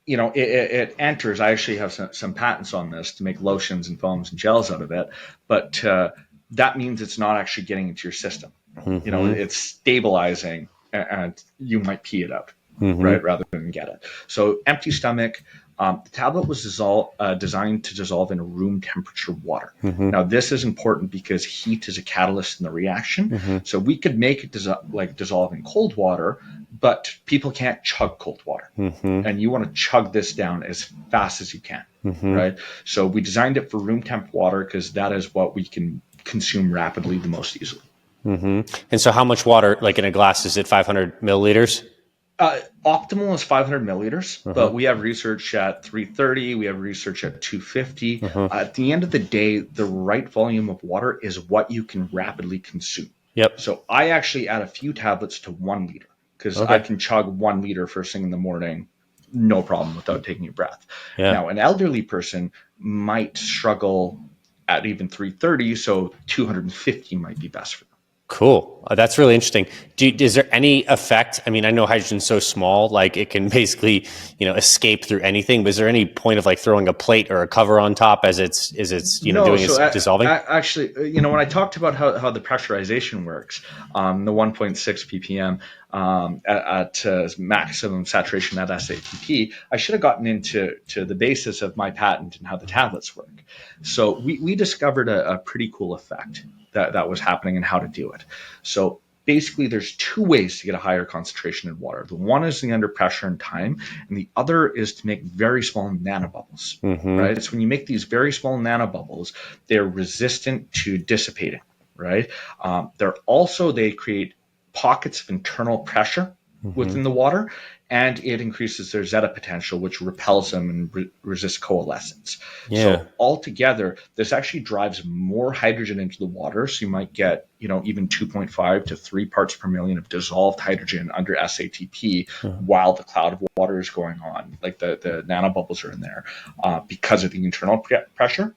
It enters. I actually have some patents on this to make lotions and foams and gels out of it, but that means it's not actually getting into your system. It's stabilizing and you might pee it out, right? Rather than get it. So empty stomach, the tablet was designed to dissolve in room temperature water. Now this is important because heat is a catalyst in the reaction. So we could make it dissolve in cold water, but people can't chug cold water. And you want to chug this down as fast as you can, right? So we designed it for room temp water because that is what we can consume rapidly the most easily. And so how much water, like in a glass, is it 500 milliliters? Optimal is 500 milliliters, but we have research at 330. We have research at 250. At the end of the day, the right volume of water is what you can rapidly consume. Yep. So I actually add a few tablets to 1 liter because I can chug 1 liter first thing in the morning, no problem, without taking a breath. Yeah. Now, an elderly person might struggle at even 330, so 250 might be best for them. Cool. That's really interesting. Is there any effect? I mean, I know hydrogen's so small, like it can basically, escape through anything. But is there any point of like throwing a plate or a cover on top as it's doing its dissolving? Actually, when I talked about how the pressurization works, the 1.6 ppm at maximum saturation at SATP, I should have gotten into the basis of my patent and how the tablets work. So we discovered a pretty cool effect that was happening and how to do it. So basically, there's two ways to get a higher concentration in water. The one is the under pressure and time, and the other is to make very small nanobubbles. Right? So when you make these very small nanobubbles, they're resistant to dissipating. Right? They create pockets of internal pressure within the water, and it increases their zeta potential, which repels them and resists coalescence. So altogether, this actually drives more hydrogen into the water. So you might get, even 2.5 to 3 parts per million of dissolved hydrogen under SATP while the cloud of water is going on. Like the nanobubbles are in there because of the internal pressure.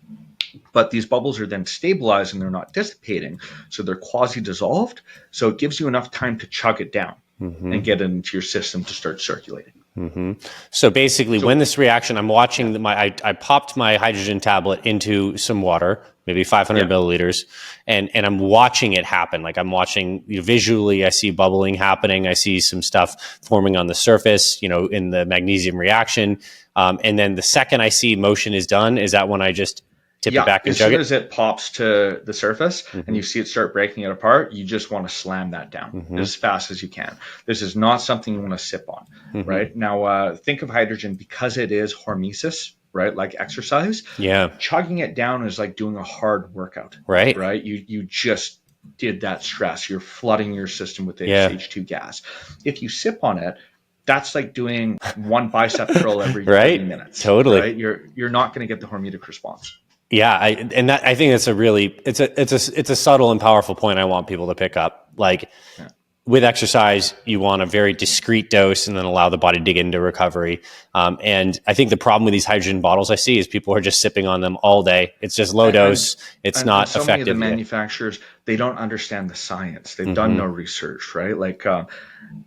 But these bubbles are then stabilized and they're not dissipating. So they're quasi-dissolved. So it gives you enough time to chug it down and get it into your system to start circulating. So basically, when this reaction, I'm watching I popped my hydrogen tablet into some water, maybe 500 milliliters, and I'm watching it happen. Like I'm watching visually, I see bubbling happening. I see some stuff forming on the surface, in the magnesium reaction. And then the second I see motion is done, is that when I just tip it back and chug it? As soon as it pops to the surface and you see it start breaking it apart, you just want to slam that down as fast as you can. This is not something you want to sip on, right? Now, think of hydrogen because it is hormesis, right? Like exercise. Yeah. Chugging it down is like doing a hard workout, right? Right? You just did that stress. You're flooding your system with the H2 gas. If you sip on it, that's like doing one bicep curl every 30 minutes. Totally. Right? You're not going to get the hormetic response. Yeah, I think that's it's a subtle and powerful point I want people to pick up. Like with exercise, you want a very discrete dose and then allow the body to get into recovery. And I think the problem with these hydrogen bottles I see is people are just sipping on them all day. It's just low dose. It's not effective. Many of the manufacturers, they don't understand the science. They've done no research, right? Like, I'm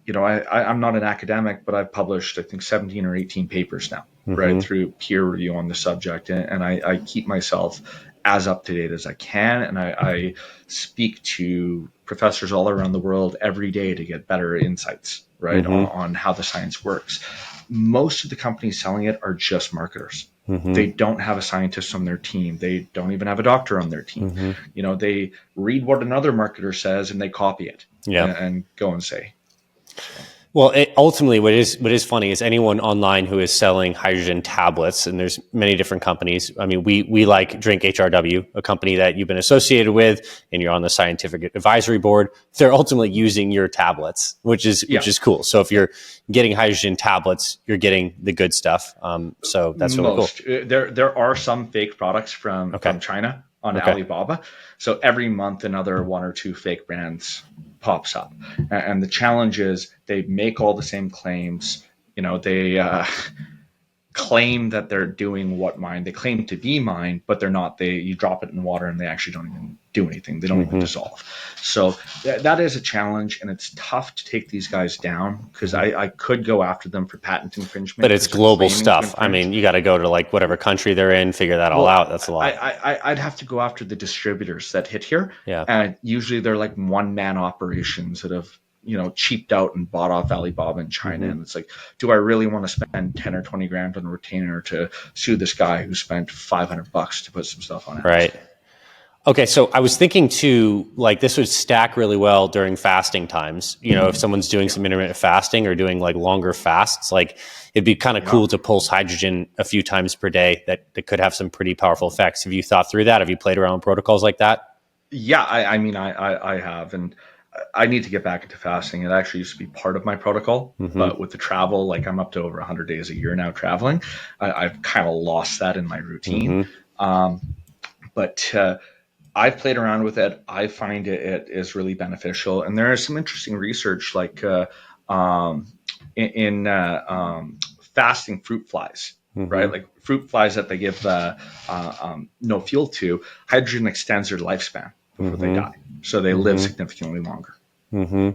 not an academic, but I've published, I think, 17 or 18 papers now, right, through peer review on the subject. And I keep myself as up to date as I can. And I speak to professors all around the world every day to get better insights, right, on how the science works. Most of the companies selling it are just marketers. They don't have a scientist on their team. They don't even have a doctor on their team. They read what another marketer says and they copy it and go and say. Well, ultimately, what is funny is anyone online who is selling hydrogen tablets, and there's many different companies. I mean, we like Drink HRW, a company that you've been associated with, and you're on the scientific advisory board. They're ultimately using your tablets, which is cool. So if you're getting hydrogen tablets, you're getting the good stuff. So that's really cool. There are some fake products from China on Alibaba. So every month, another one or two fake brands pops up. And the challenge is they make all the same claims. They claim that they're doing what mine. They claim to be mine, but they're not. You drop it in water and they actually don't even do anything. They don't even dissolve. So that is a challenge, and it's tough to take these guys down because I could go after them for patent infringement. But it's global stuff. I mean, you got to go to like whatever country they're in, figure that all out. That's a lot. I'd have to go after the distributors that hit here. Yeah. And usually they're like one-man operations that have cheaped out and bought off Alibaba in China. And it's like, do I really want to spend 10 or 20 grand on a retainer to sue this guy who spent $500 to put some stuff on it? Right. Okay. So I was thinking too, like this would stack really well during fasting times. If someone's doing some intermittent fasting or doing like longer fasts, like it'd be kind of cool to pulse hydrogen a few times per day that could have some pretty powerful effects. Have you thought through that? Have you played around with protocols like that? Yeah, I mean, I have, and I need to get back into fasting. It actually used to be part of my protocol, Mm-hmm. but with the travel, like I'm up to over 100 days a year now traveling. I've kind of lost that in my routine. Mm-hmm. Um, but I've played around with it. I find it is really beneficial, and there is some interesting research, like um, in fasting fruit flies, Mm-hmm. right? Like fruit flies that they give no fuel to, hydrogen extends their lifespan before they Mm-hmm. die, so they live Mm-hmm. significantly longer. Mm-hmm.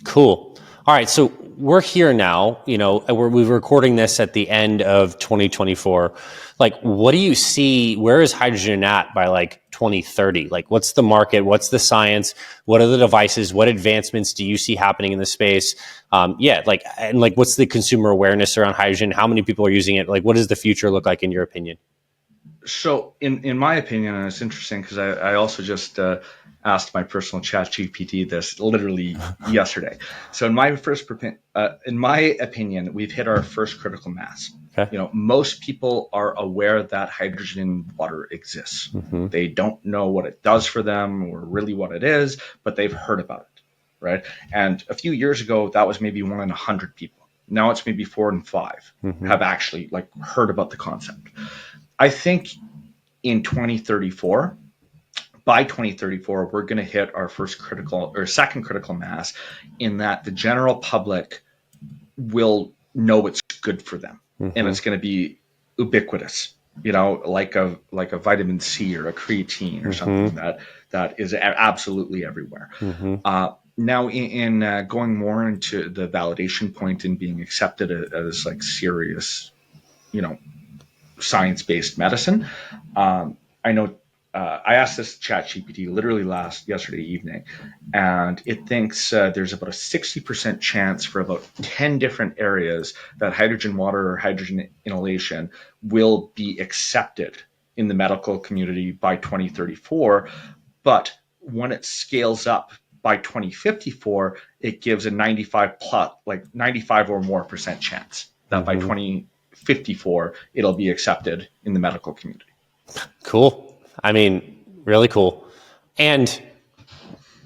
Cool. All right. So we're here now, we're recording this at the end of 2024. Like, what do you see? Where is hydrogen at by like 2030? Like, what's the market? What's the science? What are the devices? What advancements do you see happening in the space? What's the consumer awareness around hydrogen? How many people are using it? Like, what does the future look like in your opinion? So, in my opinion, and it's interesting because I also just asked my personal chat GPT this literally yesterday. So, in my opinion, we've hit our first critical mass. Okay. Most people are aware that hydrogen in water exists. Mm-hmm. They don't know what it does for them or really what it is, but they've heard about it, right? And a few years ago, that was maybe 1 in 100 people. Now it's maybe 4 in 5 Mm-hmm. have actually like heard about the concept. I think in 2034, by 2034, we're going to hit our first critical or second critical mass, in that the general public will know it's good for them, and Mm-hmm. it's going to be ubiquitous. Like a vitamin C or a creatine or something Mm-hmm. that is absolutely everywhere. Mm-hmm. Now, in going more into the validation point and being accepted as like serious, you know, science-based medicine. I know I asked this chat GPT literally yesterday evening, and it thinks there's about a 60% chance for about 10 different areas that hydrogen water or hydrogen inhalation will be accepted in the medical community by 2034. But when it scales up by 2054, it gives a 95 or more percent chance that by Mm-hmm. 2054 it'll be accepted in the medical community. Cool. I mean, really cool. And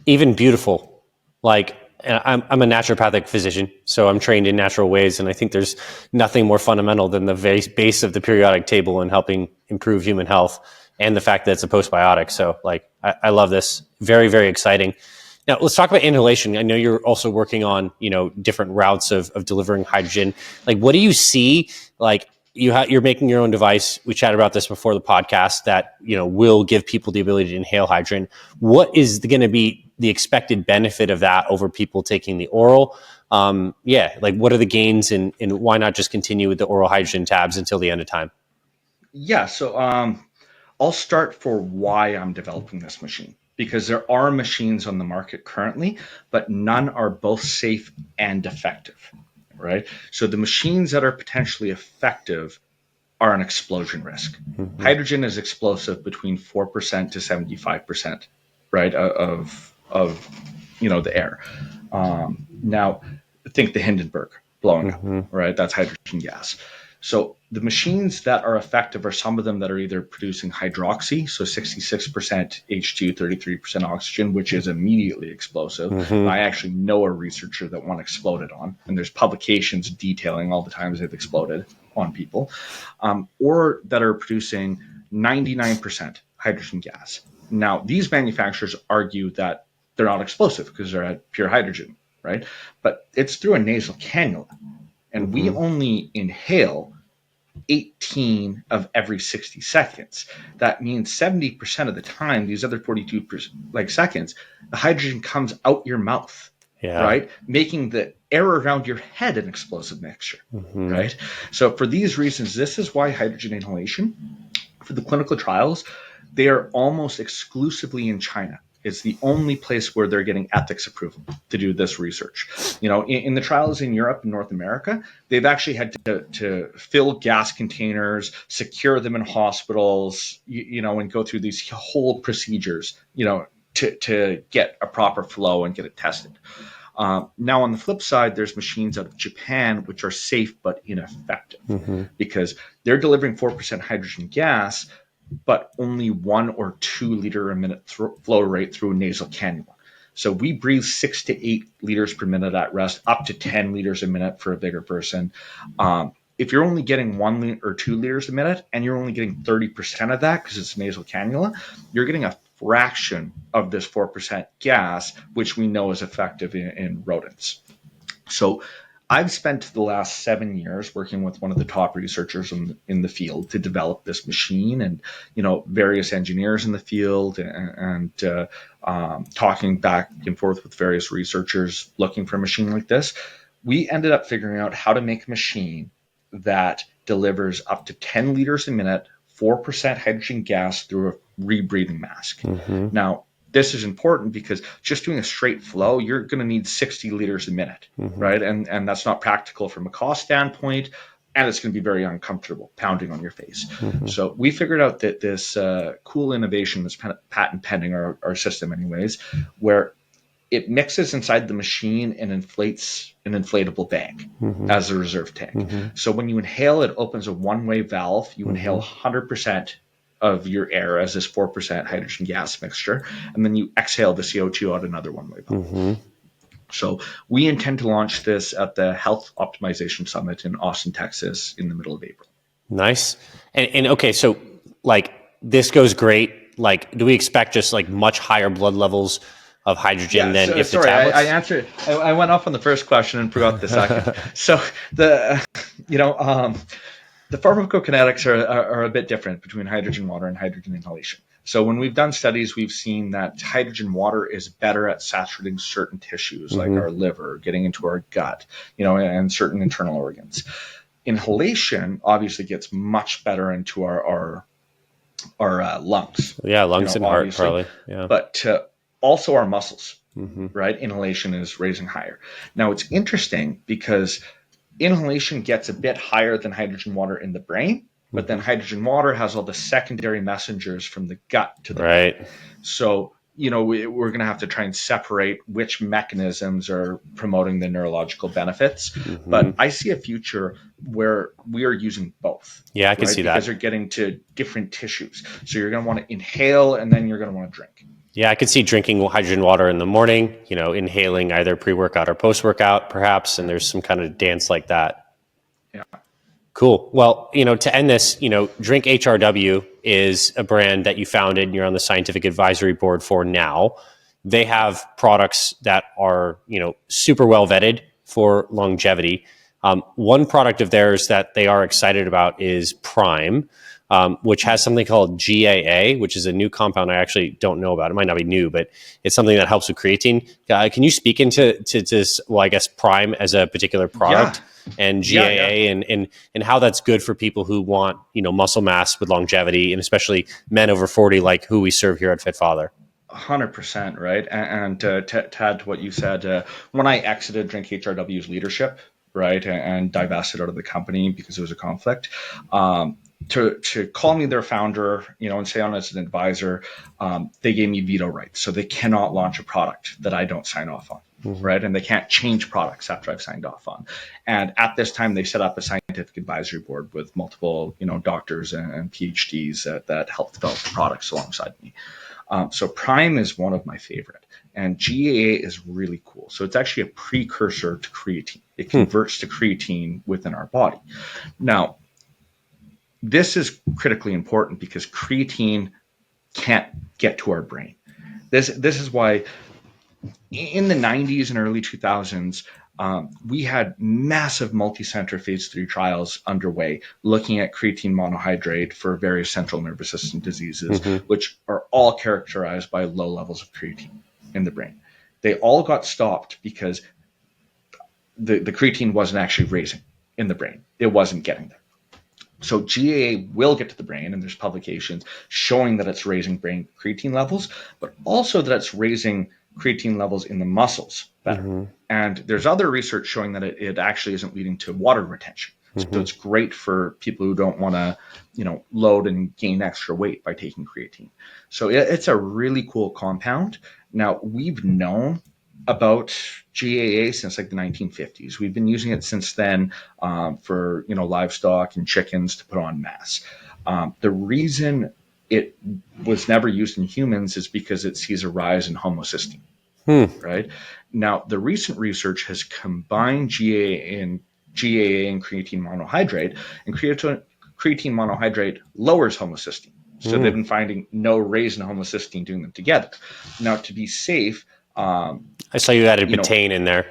even beautiful. Like, I'm a naturopathic physician, so I'm trained in natural ways. And I think there's nothing more fundamental than the base of the periodic table in helping improve human health, and the fact that it's a postbiotic. So, like, I love this. Very, very exciting. Now, let's talk about inhalation. I know you're also working on, different routes of delivering hydrogen. Like, what do you see? Like, you're making your own device. We chatted about this before the podcast that, will give people the ability to inhale hydrogen. What is going to be the expected benefit of that over people taking the oral? Like, what are the gains, and why not just continue with the oral hydrogen tabs until the end of time? Yeah, so I'll start for why I'm developing this machine, because there are machines on the market currently, but none are both safe and effective, right? So the machines that are potentially effective are an explosion risk. Mm-hmm. Hydrogen is explosive between 4% to 75%, right, of the air. Now, think the Hindenburg blowing up, Mm-hmm. right? That's hydrogen gas. So the machines that are effective are some of them that are either producing hydroxy, so 66% H2, 33% oxygen, which is immediately explosive. And Mm-hmm. I actually know a researcher that one exploded on, and there's publications detailing all the times they've exploded on people, or that are producing 99% hydrogen gas. Now, these manufacturers argue that they're not explosive because they're at pure hydrogen, right? But it's through a nasal cannula, and we Mm-hmm. only inhale 18 of every 60 seconds. That means 70% of the time, these other 42 seconds, the hydrogen comes out your mouth, Yeah. right? Making the air around your head an explosive mixture, Mm-hmm. right? So for these reasons, this is why hydrogen inhalation, for the clinical trials, they are almost exclusively in China. It's the only place where they're getting ethics approval to do this research. In the trials in Europe and North America, they've actually had to fill gas containers, secure them in hospitals, and go through these whole procedures, to get a proper flow and get it tested. Now, on the flip side, there's machines out of Japan which are safe but ineffective Mm-hmm. because they're delivering 4% hydrogen gas, but only 1 or 2 liter a minute flow rate through a nasal cannula. So we breathe 6 to 8 liters per minute at rest, up to 10 liters a minute for a bigger person. If you're only getting 1 or 2 liters a minute and you're only getting 30% of that because it's nasal cannula, you're getting a fraction of this 4% gas, which we know is effective in rodents. So I've spent the last 7 years working with one of the top researchers in the field to develop this machine, and various engineers in the field, and talking back and forth with various researchers looking for a machine like this. We ended up figuring out how to make a machine that delivers up to 10 liters a minute, 4% hydrogen gas through a rebreathing mask. Now, this is important because just doing a straight flow, you're going to need 60 liters a minute, right? And that's not practical from a cost standpoint, and it's going to be very uncomfortable pounding on your face. So we figured out that this cool innovation, this patent pending our system anyways, where it mixes inside the machine and inflates an inflatable bag as a reserve tank. So when you inhale, it opens a one-way valve. You inhale 100% of your air as this 4% hydrogen gas mixture, and then you exhale the CO2 out another one-way valve. So we intend to launch this at the Health Optimization Summit in Austin, Texas in the middle of April. Nice. And okay, so like this goes great. Like, do we expect just like much higher blood levels of hydrogen than if the tablets? I answered. I went off on the first question and forgot the second. So the pharmacokinetics are a bit different between hydrogen water and hydrogen inhalation. So when we've done studies, we've seen that hydrogen water is better at saturating certain tissues like our liver, getting into our gut, and certain internal organs. Inhalation obviously gets much better into our lungs. Yeah, lungs and heart probably. Yeah. But also our muscles, right? Inhalation is raising higher. Now it's interesting because inhalation gets a bit higher than hydrogen water in the brain, but then hydrogen water has all the secondary messengers from the gut to the brain. So, we're going to have to try and separate which mechanisms are promoting the neurological benefits. But I see a future where we are using both. Yeah, I can see that. Because they're getting to different tissues. So you're going to want to inhale and then you're going to want to drink. Yeah, I could see drinking hydrogen water in the morning, inhaling either pre-workout or post-workout perhaps, and there's some kind of dance like that. Yeah. Cool. Well, to end this, Drink HRW is a brand that you founded and you're on the scientific advisory board for now. They have products that are, super well vetted for longevity. One product of theirs that they are excited about is Prime, which has something called GAA, which is a new compound I actually don't know about. It might not be new, but it's something that helps with creatine. Can you speak into this, I guess, Prime as a particular product and GAA and how that's good for people who want, muscle mass with longevity, and especially men over 40, like who we serve here at Fit Father? 100%, right? And to add to what you said, when I exited Drink HRW's leadership, right, and divested out of the company because it was a conflict, to call me their founder, and stay on as an advisor, they gave me veto rights. So they cannot launch a product that I don't sign off on, right? And they can't change products after I've signed off on. And at this time, they set up a scientific advisory board with multiple, doctors and PhDs that help develop the products alongside me. So Prime is one of my favorite. And GAA is really cool. So it's actually a precursor to creatine. It converts to creatine within our body. Now, this is critically important because creatine can't get to our brain. This is why in the 90s and early 2000s, we had massive multi-center phase 3 trials underway looking at creatine monohydrate for various central nervous system diseases, which are all characterized by low levels of creatine in the brain. They all got stopped because the creatine wasn't actually raising in the brain. It wasn't getting there. So GAA will get to the brain, and there's publications showing that it's raising brain creatine levels, but also that it's raising creatine levels in the muscles better. And there's other research showing that it actually isn't leading to water retention. So it's great for people who don't want to, load and gain extra weight by taking creatine. So it's a really cool compound. Now, we've known about GAA since like the 1950s. We've been using it since then for livestock and chickens to put on mass. The reason it was never used in humans is because it sees a rise in homocysteine. Right? Now, the recent research has combined GAA and creatine monohydrate, and creatine monohydrate lowers homocysteine. So they've been finding no raise in homocysteine doing them together. Now, to be safe, I saw you added betaine in there.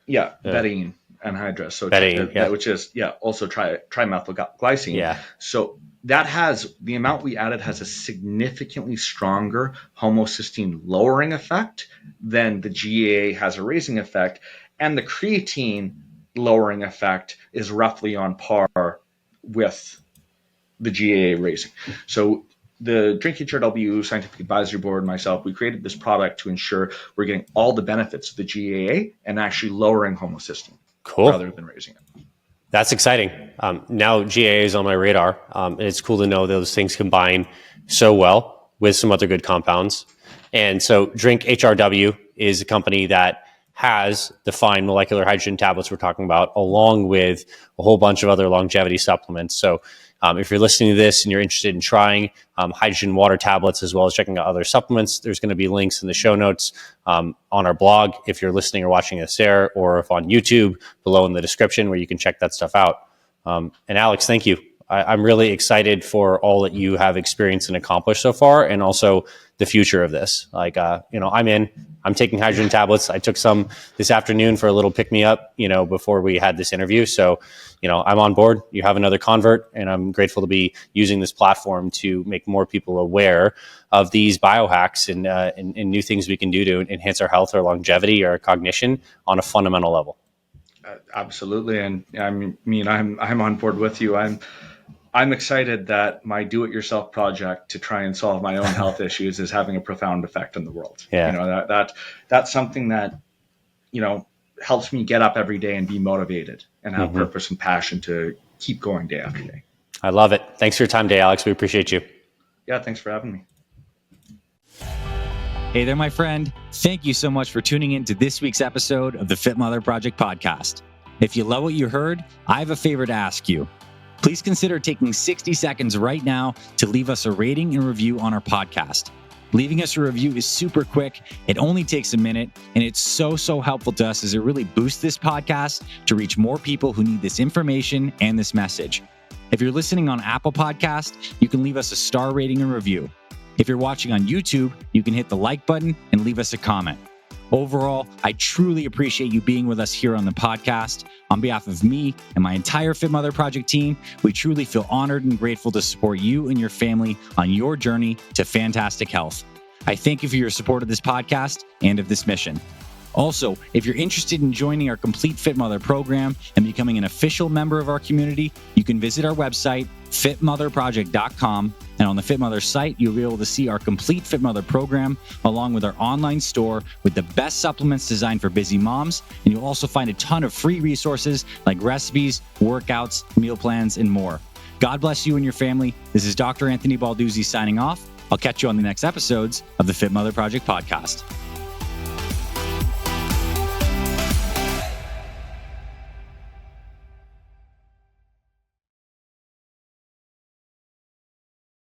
Yeah, betaine anhydrous. So betaine, which is also trimethylglycine. Yeah. So that has the amount we added has a significantly stronger homocysteine lowering effect than the GAA has a raising effect, and the creatine lowering effect is roughly on par with the GAA raising. So the DrinkHRW Scientific Advisory Board and myself, we created this product to ensure we're getting all the benefits of the GAA and actually lowering homocysteine rather than raising it. That's exciting. Now GAA is on my radar. And it's cool to know those things combine so well with some other good compounds. And so DrinkHRW is a company that has the fine molecular hydrogen tablets we're talking about, along with a whole bunch of other longevity supplements. So if you're listening to this and you're interested in trying hydrogen water tablets as well as checking out other supplements, there's going to be links in the show notes on our blog if you're listening or watching us there, or if on YouTube below in the description where you can check that stuff out. And Alex, thank you. I'm really excited for all that you have experienced and accomplished so far, and also the future of this. I'm taking hydrogen tablets. I took some this afternoon for a little pick me up, before we had this interview. So, I'm on board. You have another convert, and I'm grateful to be using this platform to make more people aware of these biohacks and new things we can do to enhance our health, our longevity, our cognition on a fundamental level. Absolutely. And I'm on board with you. I'm excited that my do-it-yourself project to try and solve my own health issues is having a profound effect on the world. Yeah. That's something that, helps me get up every day and be motivated and have purpose and passion to keep going day after day. I love it. Thanks for your time today, Alex. We appreciate you. Yeah, thanks for having me. Hey there, my friend. Thank you so much for tuning in to this week's episode of the Fit Mother Project podcast. If you love what you heard, I have a favor to ask you. Please consider taking 60 seconds right now to leave us a rating and review on our podcast. Leaving us a review is super quick. It only takes a minute, and it's so helpful to us as it really boosts this podcast to reach more people who need this information and this message. If you're listening on Apple Podcast, you can leave us a star rating and review. If you're watching on YouTube, you can hit the like button and leave us a comment. Overall, I truly appreciate you being with us here on the podcast. On behalf of me and my entire Fit Mother Project team, we truly feel honored and grateful to support you and your family on your journey to fantastic health. I thank you for your support of this podcast and of this mission. Also, if you're interested in joining our Complete Fit Mother program and becoming an official member of our community, you can visit our website, fitmotherproject.com. And on the Fit Mother site, you'll be able to see our Complete Fit Mother program, along with our online store with the best supplements designed for busy moms. And you'll also find a ton of free resources like recipes, workouts, meal plans, and more. God bless you and your family. This is Dr. Anthony Balduzzi signing off. I'll catch you on the next episodes of the Fit Mother Project podcast.